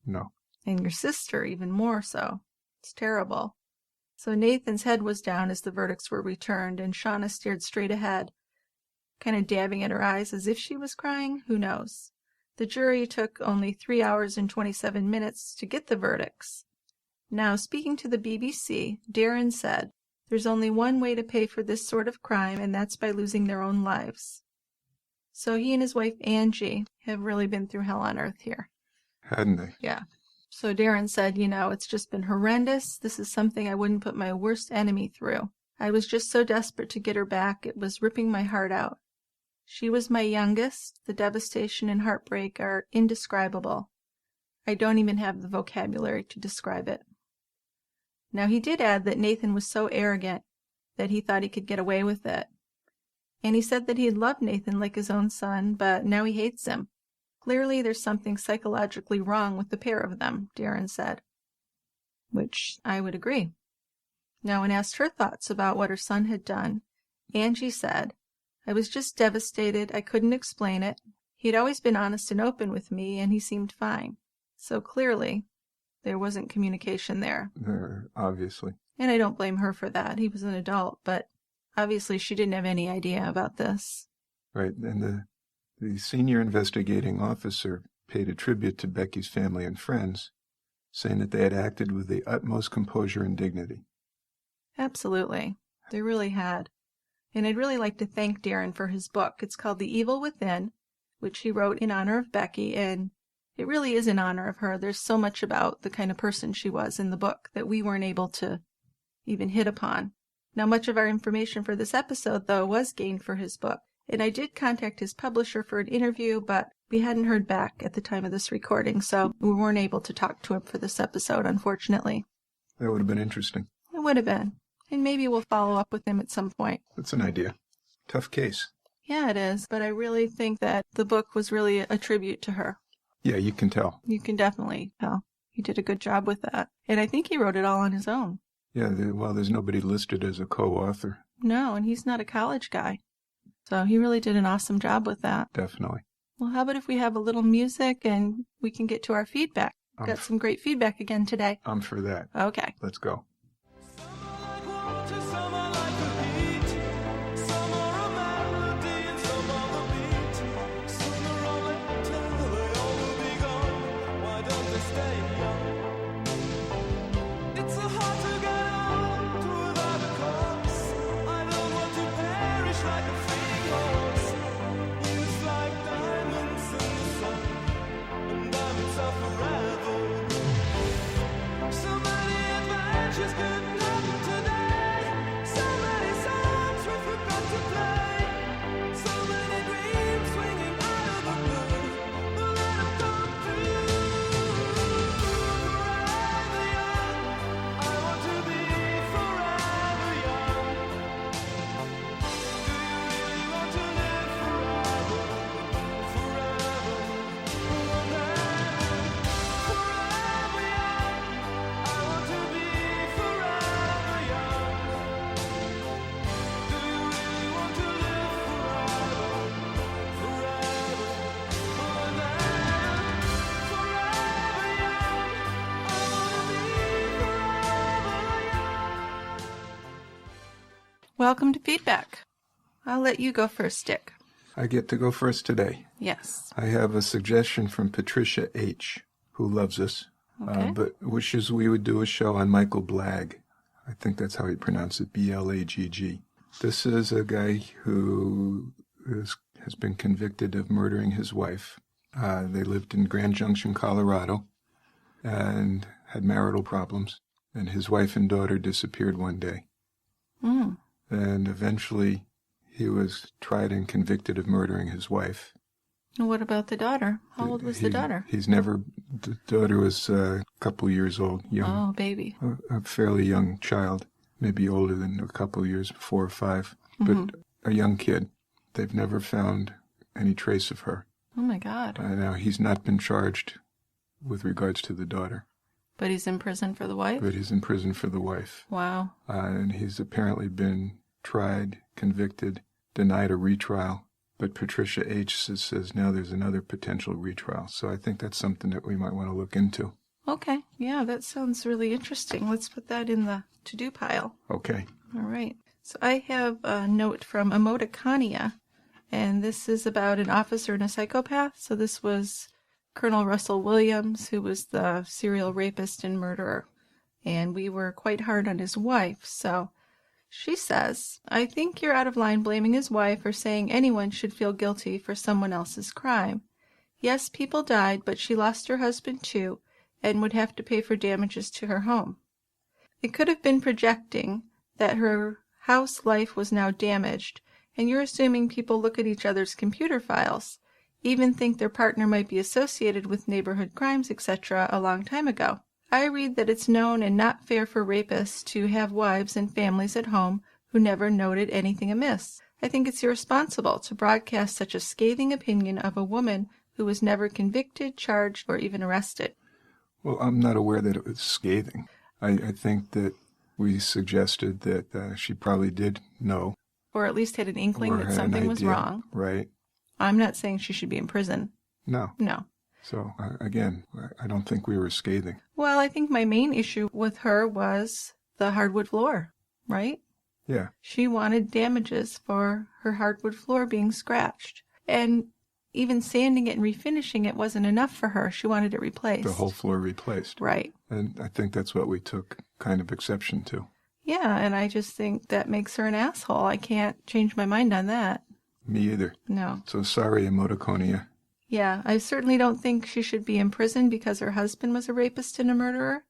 No. And your sister even more so. It's terrible. So Nathan's head was down as the verdicts were returned, and Shauna stared straight ahead, kind of dabbing at her eyes as if she was crying. Who knows? The jury took only 3 hours and 27 minutes to get the verdicts. Now, speaking to the BBC, Darren said, "There's only one way to pay for this sort of crime, and that's by losing their own lives." So he and his wife, Anjie, have really been through hell on earth here. Hadn't they? Yeah. So Darren said, it's just been horrendous. This is something I wouldn't put my worst enemy through. I was just so desperate to get her back, it was ripping my heart out. She was my youngest. The devastation and heartbreak are indescribable. I don't even have the vocabulary to describe it. Now, he did add that Nathan was so arrogant that he thought he could get away with it. And he said that he had loved Nathan like his own son, but now he hates him. Clearly, there's something psychologically wrong with the pair of them, Darren said. Which I would agree. Now, when asked her thoughts about what her son had done, Anjie said, "I was just devastated. I couldn't explain it. He'd always been honest and open with me, and he seemed fine." So clearly, there wasn't communication there. Obviously. And I don't blame her for that. He was an adult, but obviously she didn't have any idea about this. Right, and the senior investigating officer paid a tribute to Becky's family and friends, saying that they had acted with the utmost composure and dignity. Absolutely. They really had. And I'd really like to thank Darren for his book. It's called The Evil Within, which he wrote in honor of Becky, and it really is in honor of her. There's so much about the kind of person she was in the book that we weren't able to even hit upon. Now, much of our information for this episode, though, was gained for his book, and I did contact his publisher for an interview, but we hadn't heard back at the time of this recording, so we weren't able to talk to him for this episode, unfortunately. That would have been interesting. It would have been. And maybe we'll follow up with him at some point. That's an idea. Tough case. Yeah, it is, but I really think that the book was really a tribute to her. Yeah, you can tell. You can definitely tell. He did a good job with that. And I think he wrote it all on his own. Yeah, there's nobody listed as a co-author. No, and he's not a college guy. So he really did an awesome job with that. Definitely. Well, how about if we have a little music and we can get to our feedback? Got some great feedback again today. I'm for that. Okay. Let's go. Welcome to feedback. I'll let you go first, Dick. I get to go first today. Yes. I have a suggestion from Patricia H., who loves us, but wishes we would do a show on Michael Blagg. I think that's how you pronounce it, B-L-A-G-G. This is a guy who has been convicted of murdering his wife. They lived in Grand Junction, Colorado, and had marital problems. And his wife and daughter disappeared one day. Mm. And eventually he was tried and convicted of murdering his wife. And what about the daughter? How old was the daughter? The daughter was a couple years old, young. Oh, baby. A fairly young child, maybe older than a couple years, 4 or 5, but a young kid. They've never found any trace of her. Oh, my God. Now, he's not been charged with regards to the daughter. But he's in prison for the wife? But he's in prison for the wife. Wow. And he's apparently been tried, convicted, denied a retrial. But Patricia H. says now there's another potential retrial. So I think that's something that we might want to look into. Okay. Yeah, that sounds really interesting. Let's put that in the to-do pile. Okay. All right. So I have a note from Emoticania, and this is about an officer and a psychopath. So this was Colonel Russell Williams, who was the serial rapist and murderer. And we were quite hard on his wife. So she says, I think you're out of line blaming his wife or saying anyone should feel guilty for someone else's crime. Yes, people died, but she lost her husband too, and would have to pay for damages to her home. It could have been projecting that her house life was now damaged, and you're assuming people look at each other's computer files, even think their partner might be associated with neighborhood crimes, etc., a long time ago. I read that it's known and not fair for rapists to have wives and families at home who never noted anything amiss. I think it's irresponsible to broadcast such a scathing opinion of a woman who was never convicted, charged, or even arrested. Well, I'm not aware that it was scathing. I think that we suggested that she probably did know. Or at least had an inkling that something was wrong. Right. I'm not saying she should be in prison. No. No. So, again, I don't think we were scathing. Well, I think my main issue with her was the hardwood floor, right? Yeah. She wanted damages for her hardwood floor being scratched. And even sanding it and refinishing it wasn't enough for her. She wanted it replaced. The whole floor replaced. Right. And I think that's what we took kind of exception to. Yeah, and I just think that makes her an asshole. I can't change my mind on that. Me either. No. So sorry, Emoticonia. Yeah, I certainly don't think she should be in prison because her husband was a rapist and a murderer,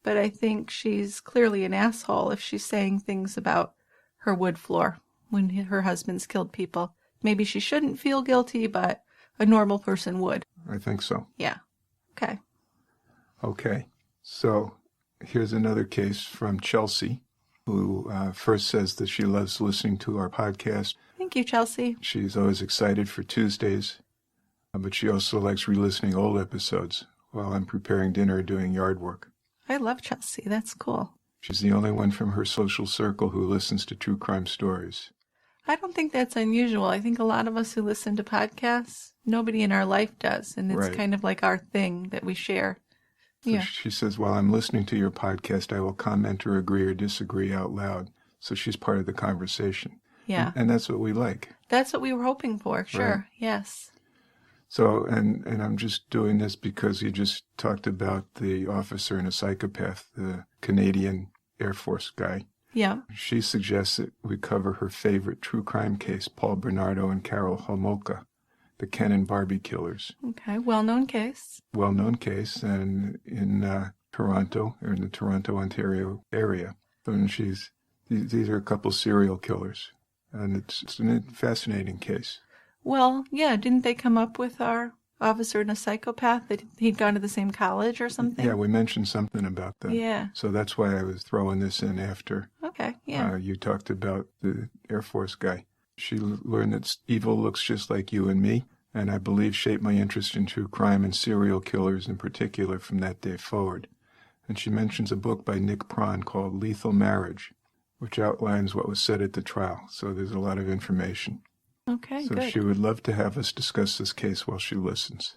but I think she's clearly an asshole if she's saying things about her wood floor when her husband's killed people. Maybe she shouldn't feel guilty, but a normal person would. I think so. Yeah. Okay. Okay. So here's another case from Chelsea, who first says that she loves listening to our podcast. Thank you, Chelsea. She's always excited for Tuesdays, but she also likes re-listening old episodes while I'm preparing dinner or doing yard work. I love Chelsea. That's cool. She's the only one from her social circle who listens to true crime stories. I don't think that's unusual. I think a lot of us who listen to podcasts, nobody in our life does, and it's kind of like our thing that we share. So Yeah. she says, while I'm listening to your podcast, I will comment or agree or disagree out loud. So she's part of the conversation. Yeah. And that's what we like. That's what we were hoping for. Sure. Right. Yes. So, and I'm just doing this because you just talked about the officer and a psychopath, the Canadian Air Force guy. Yeah. She suggests that we cover her favorite true crime case, Paul Bernardo and Carol Homolka, the Ken and Barbie killers. Okay. Well-known case. Well-known case, and in Toronto, or in the Toronto, Ontario area. And these are a couple serial killers, and it's a fascinating case. Well, yeah. Didn't they come up with our officer and a psychopath that he'd gone to the same college or something? Yeah, we mentioned something about that. Yeah. So that's why I was throwing this in after Okay. Yeah. you talked about the Air Force guy. She learned that evil looks just like you and me, and I believe shaped my interest in true crime and serial killers in particular from that day forward. And she mentions a book by Nick Prawn called Lethal Marriage, which outlines what was said at the trial. So there's a lot of information. Okay. So Good. she would love to have us discuss this case while she listens.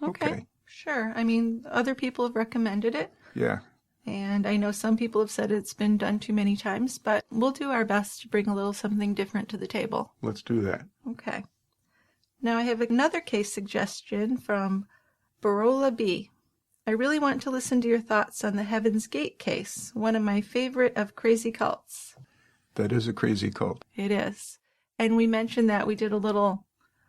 Okay. Sure. I mean, other people have recommended it. Yeah. And I know some people have said it's been done too many times, but we'll do our best to bring a little something different to the table. Let's do that. Okay. Now I have another case suggestion from Barola B. I really want to listen to your thoughts on the Heaven's Gate case, one of my favorite of crazy cults. That is a crazy cult. It is. And we mentioned that we did a little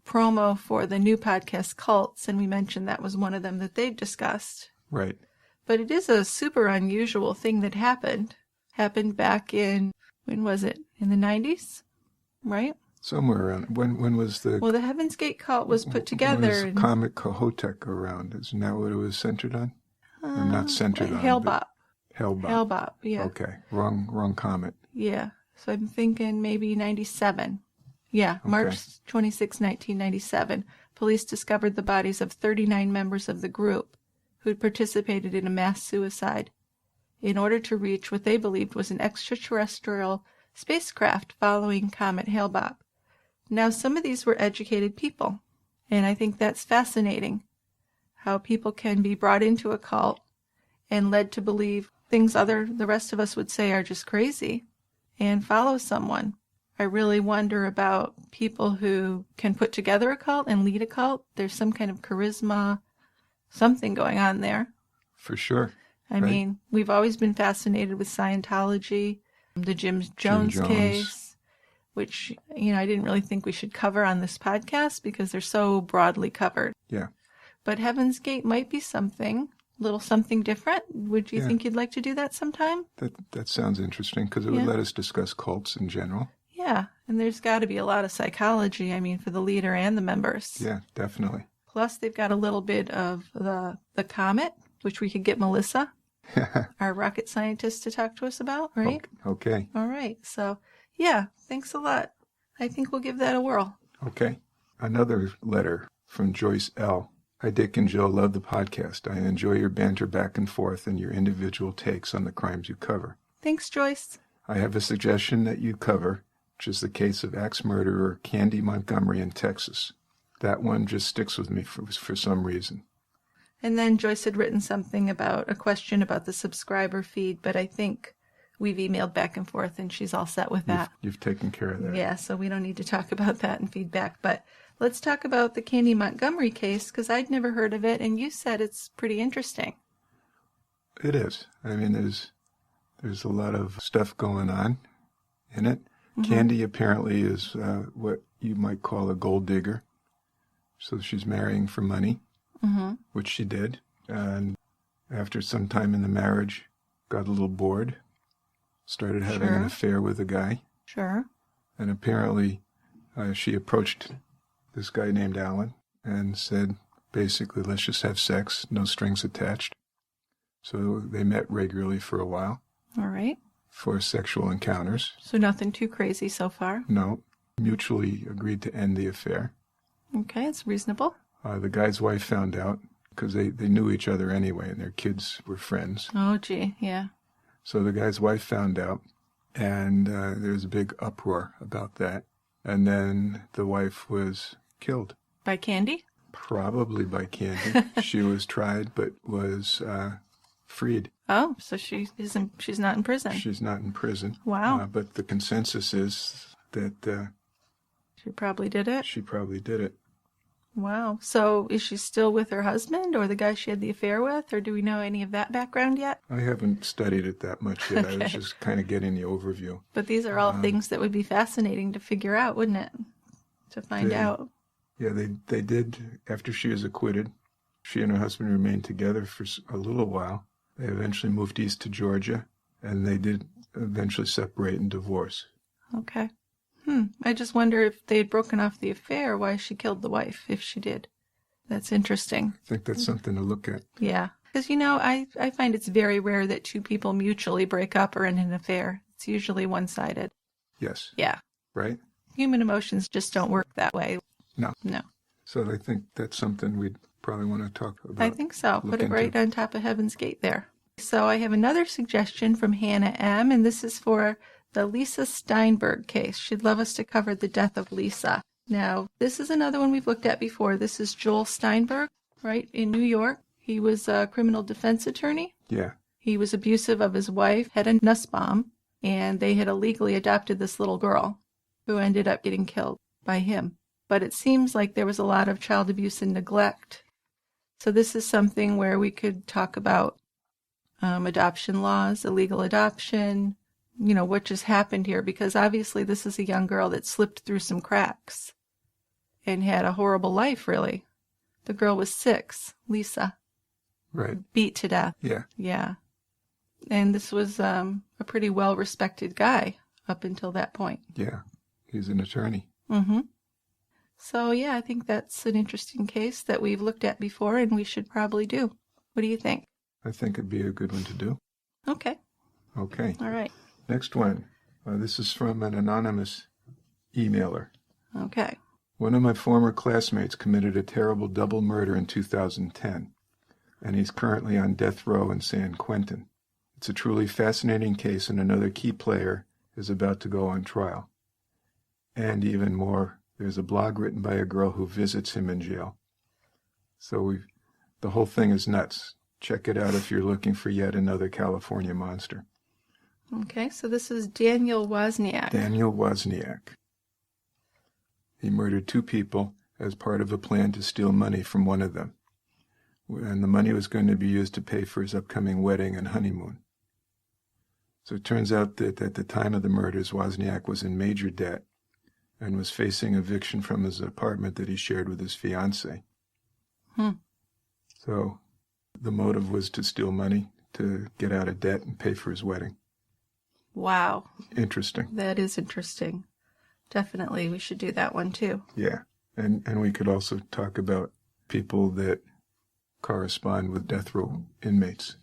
promo for the new podcast Cults, and we mentioned that was one of them that they've discussed. Right. But it is a super unusual thing that happened. Happened back in, when was it? In the 90s? Right? Somewhere around. When was the... Well, the Heaven's Gate cult was put together. When was in Comet Kohoutek around? Isn't that what it was centered on? Or not centered on. Hale-Bopp. Hale-Bopp. Hale-Bopp, yeah. Okay. Wrong comet. Yeah. So I'm thinking maybe 97. Yeah, Okay. March 26, 1997. Police discovered the bodies of 39 members of the group who had participated in a mass suicide in order to reach what they believed was an extraterrestrial spacecraft following Comet Hale-Bopp. Now, some of these were educated people, and I think that's fascinating, how people can be brought into a cult and led to believe things the rest of us would say are just crazy, and follow someone. I really wonder about people who can put together a cult and lead a cult. There's some kind of charisma, something going on there. For sure. I mean, we've always been fascinated with Scientology, the Jim Jones case, which, I didn't really think we should cover on this podcast because they're so broadly covered. Yeah. But Heaven's Gate might be something, a little something different. Would you think you'd like to do that sometime? That sounds interesting because it would let us discuss cults in general. Yeah, and there's got to be a lot of psychology, for the leader and the members. Yeah, definitely. Plus, they've got a little bit of the comet, which we could get Melissa, our rocket scientist, to talk to us about, right? Okay. All right. So, yeah, thanks a lot. I think we'll give that a whirl. Okay. Another letter from Joyce L. Hi, Dick and Jill. Love the podcast. I enjoy your banter back and forth and your individual takes on the crimes you cover. Thanks, Joyce. I have a suggestion that you cover, which is the case of axe murderer Candy Montgomery in Texas. That one just sticks with me for some reason. And then Joyce had written something about a question about the subscriber feed, but I think we've emailed back and forth and she's all set with that. You've taken care of that. Yeah, so we don't need to talk about that in feedback. But let's talk about the Candy Montgomery case, because I'd never heard of it, and you said it's pretty interesting. It is. There's a lot of stuff going on in it. Mm-hmm. Candy apparently is what you might call a gold digger. So she's marrying for money, which she did. And after some time in the marriage, got a little bored, started having an affair with a guy. Sure. And apparently she approached this guy named Alan and said, basically, let's just have sex, no strings attached. So they met regularly for a while. All right. For sexual encounters. So nothing too crazy so far? No. Mutually agreed to end the affair. Okay, it's reasonable. The guy's wife found out because they knew each other anyway and their kids were friends. Oh, gee, yeah. So the guy's wife found out and there was a big uproar about that. And then the wife was killed. By Candy? Probably by Candy. She was tried but was freed. Oh, so she's not in prison. She's not in prison. Wow. But the consensus is that She probably did it? she probably did it. Wow. So is she still with her husband or the guy she had the affair with, or do we know any of that background yet? I haven't studied it that much yet. Okay. I was just kind of getting the overview. But these are all things that would be fascinating to figure out, wouldn't it? To find out. Yeah, they did. After she was acquitted, she and her husband remained together for a little while. They eventually moved east to Georgia, and they did eventually separate and divorce. Okay. I just wonder if they had broken off the affair, why she killed the wife, if she did. That's interesting. I think that's something to look at. Yeah. Because, I find it's very rare that two people mutually break up or end an affair. It's usually one-sided. Yes. Yeah. Right? Human emotions just don't work that way. No. No. So I think that's something we'd probably want to talk about. I think so. Put it into. right on top of Heaven's Gate there. So I have another suggestion from Hannah M., and this is for the Lisa Steinberg case. She'd love us to cover the death of Lisa. Now, this is another one we've looked at before. This is Joel Steinberg, right, in New York. He was a criminal defense attorney. Yeah. He was abusive of his wife, had a Nussbaum, and they had illegally adopted this little girl who ended up getting killed by him. But it seems like there was a lot of child abuse and neglect. So this is something where we could talk about adoption laws, illegal adoption, what just happened here, because obviously this is a young girl that slipped through some cracks and had a horrible life, really. The girl was 6, Lisa. Right. Beat to death. Yeah. Yeah. And this was a pretty well-respected guy up until that point. Yeah. He's an attorney. Mm-hmm. So, yeah, I think that's an interesting case that we've looked at before and we should probably do. What do you think? I think it'd be a good one to do. Okay. Okay. All right. Next one. This is from an anonymous emailer. Okay. One of my former classmates committed a terrible double murder in 2010, and he's currently on death row in San Quentin. It's a truly fascinating case, and another key player is about to go on trial. And even more, there's a blog written by a girl who visits him in jail. So the whole thing is nuts. Check it out if you're looking for yet another California monster. Okay, so this is Daniel Wozniak. Daniel Wozniak. He murdered 2 people as part of a plan to steal money from one of them. And the money was going to be used to pay for his upcoming wedding and honeymoon. So it turns out that at the time of the murders, Wozniak was in major debt and was facing eviction from his apartment that he shared with his fiancée. So the motive was to steal money to get out of debt and pay for his wedding. Wow. Interesting. That is interesting. Definitely, we should do that one too. Yeah. And we could also talk about people that correspond with death row inmates.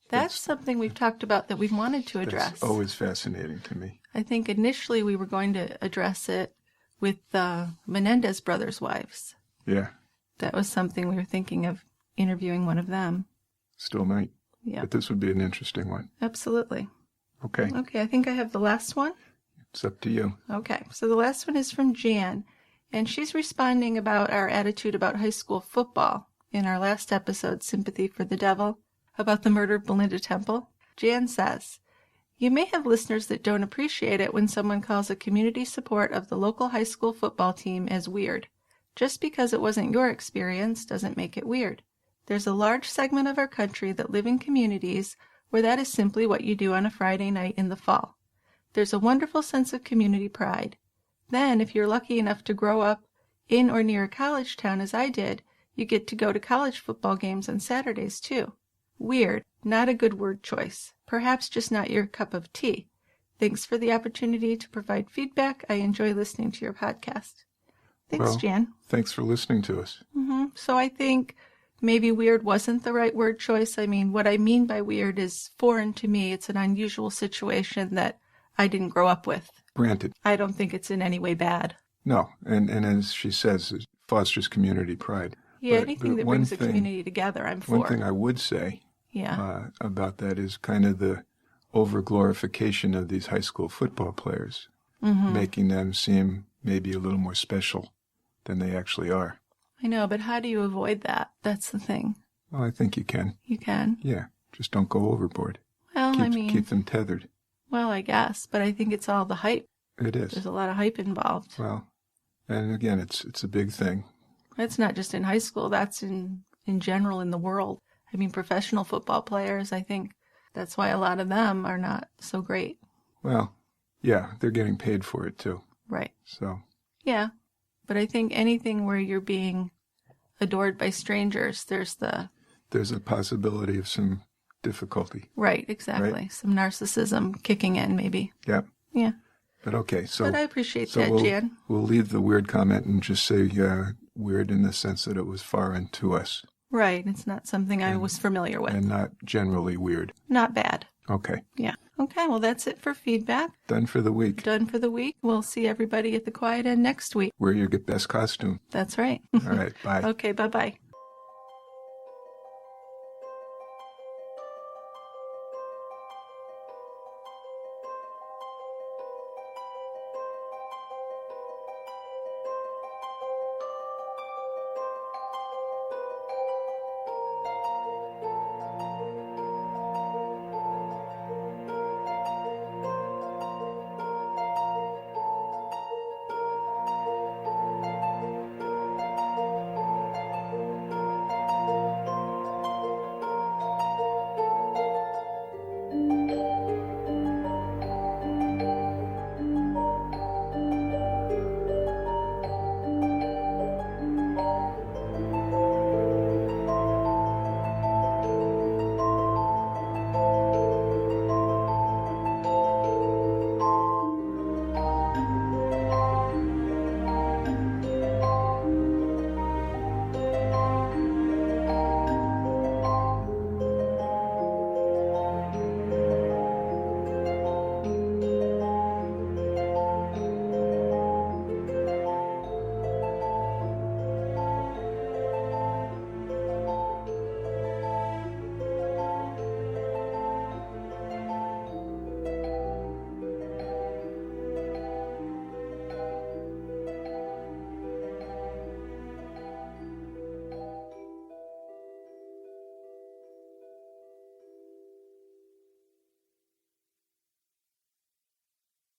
That's something we've talked about that we've wanted to address. That's always fascinating to me. I think initially we were going to address it with the Menendez brothers' wives. Yeah. That was something we were thinking of interviewing one of them. Still might. Yeah. But this would be an interesting one. Absolutely. Okay. Okay, I think I have the last one. It's up to you. Okay, so the last one is from Jan, and she's responding about our attitude about high school football in our last episode, Sympathy for the Devil, about the murder of Belinda Temple. Jan says, "You may have listeners that don't appreciate it when someone calls a community support of the local high school football team as weird. Just because it wasn't your experience doesn't make it weird. There's a large segment of our country that live in communities where that is simply what you do on a Friday night in the fall. There's a wonderful sense of community pride. Then, if you're lucky enough to grow up in or near a college town as I did, you get to go to college football games on Saturdays too. Weird, not a good word choice. Perhaps just not your cup of tea. Thanks for the opportunity to provide feedback. I enjoy listening to your podcast." Thanks, Jan. Thanks for listening to us. So I think maybe weird wasn't the right word choice. I mean, what I mean by weird is foreign to me. It's an unusual situation that I didn't grow up with. Granted. I don't think it's in any way bad. No, and as she says, it fosters community pride. Yeah, But anything that brings a community together, I'm for. One thing I would say about that is kind of the over-glorification of these high school football players, making them seem maybe a little more special than they actually are. I know, but how do you avoid that? That's the thing. Well, I think you can. You can? Yeah. Just don't go overboard. Well, Keep them tethered. Well, I guess, but I think it's all the hype. It is. There's a lot of hype involved. Well, and again, it's a big thing. It's not just in high school. That's in general in the world. I mean, professional football players, I think that's why a lot of them are not so great. Well, yeah, they're getting paid for it too. Right. So. Yeah, but I think anything where you're being adored by strangers, there's a possibility of some difficulty. Right, exactly. Right? Some narcissism kicking in, maybe. Yep. Yeah. But okay, so. But I appreciate that, Jan. We'll leave the weird comment and just say weird in the sense that it was foreign to us. Right. It's not something I was familiar with. And not generally weird. Not bad. Okay. Yeah. Okay, well, that's it for feedback. Done for the week. Done for the week. We'll see everybody at the Quiet End next week. Wear your best costume. That's right. All right, bye. Okay, bye-bye.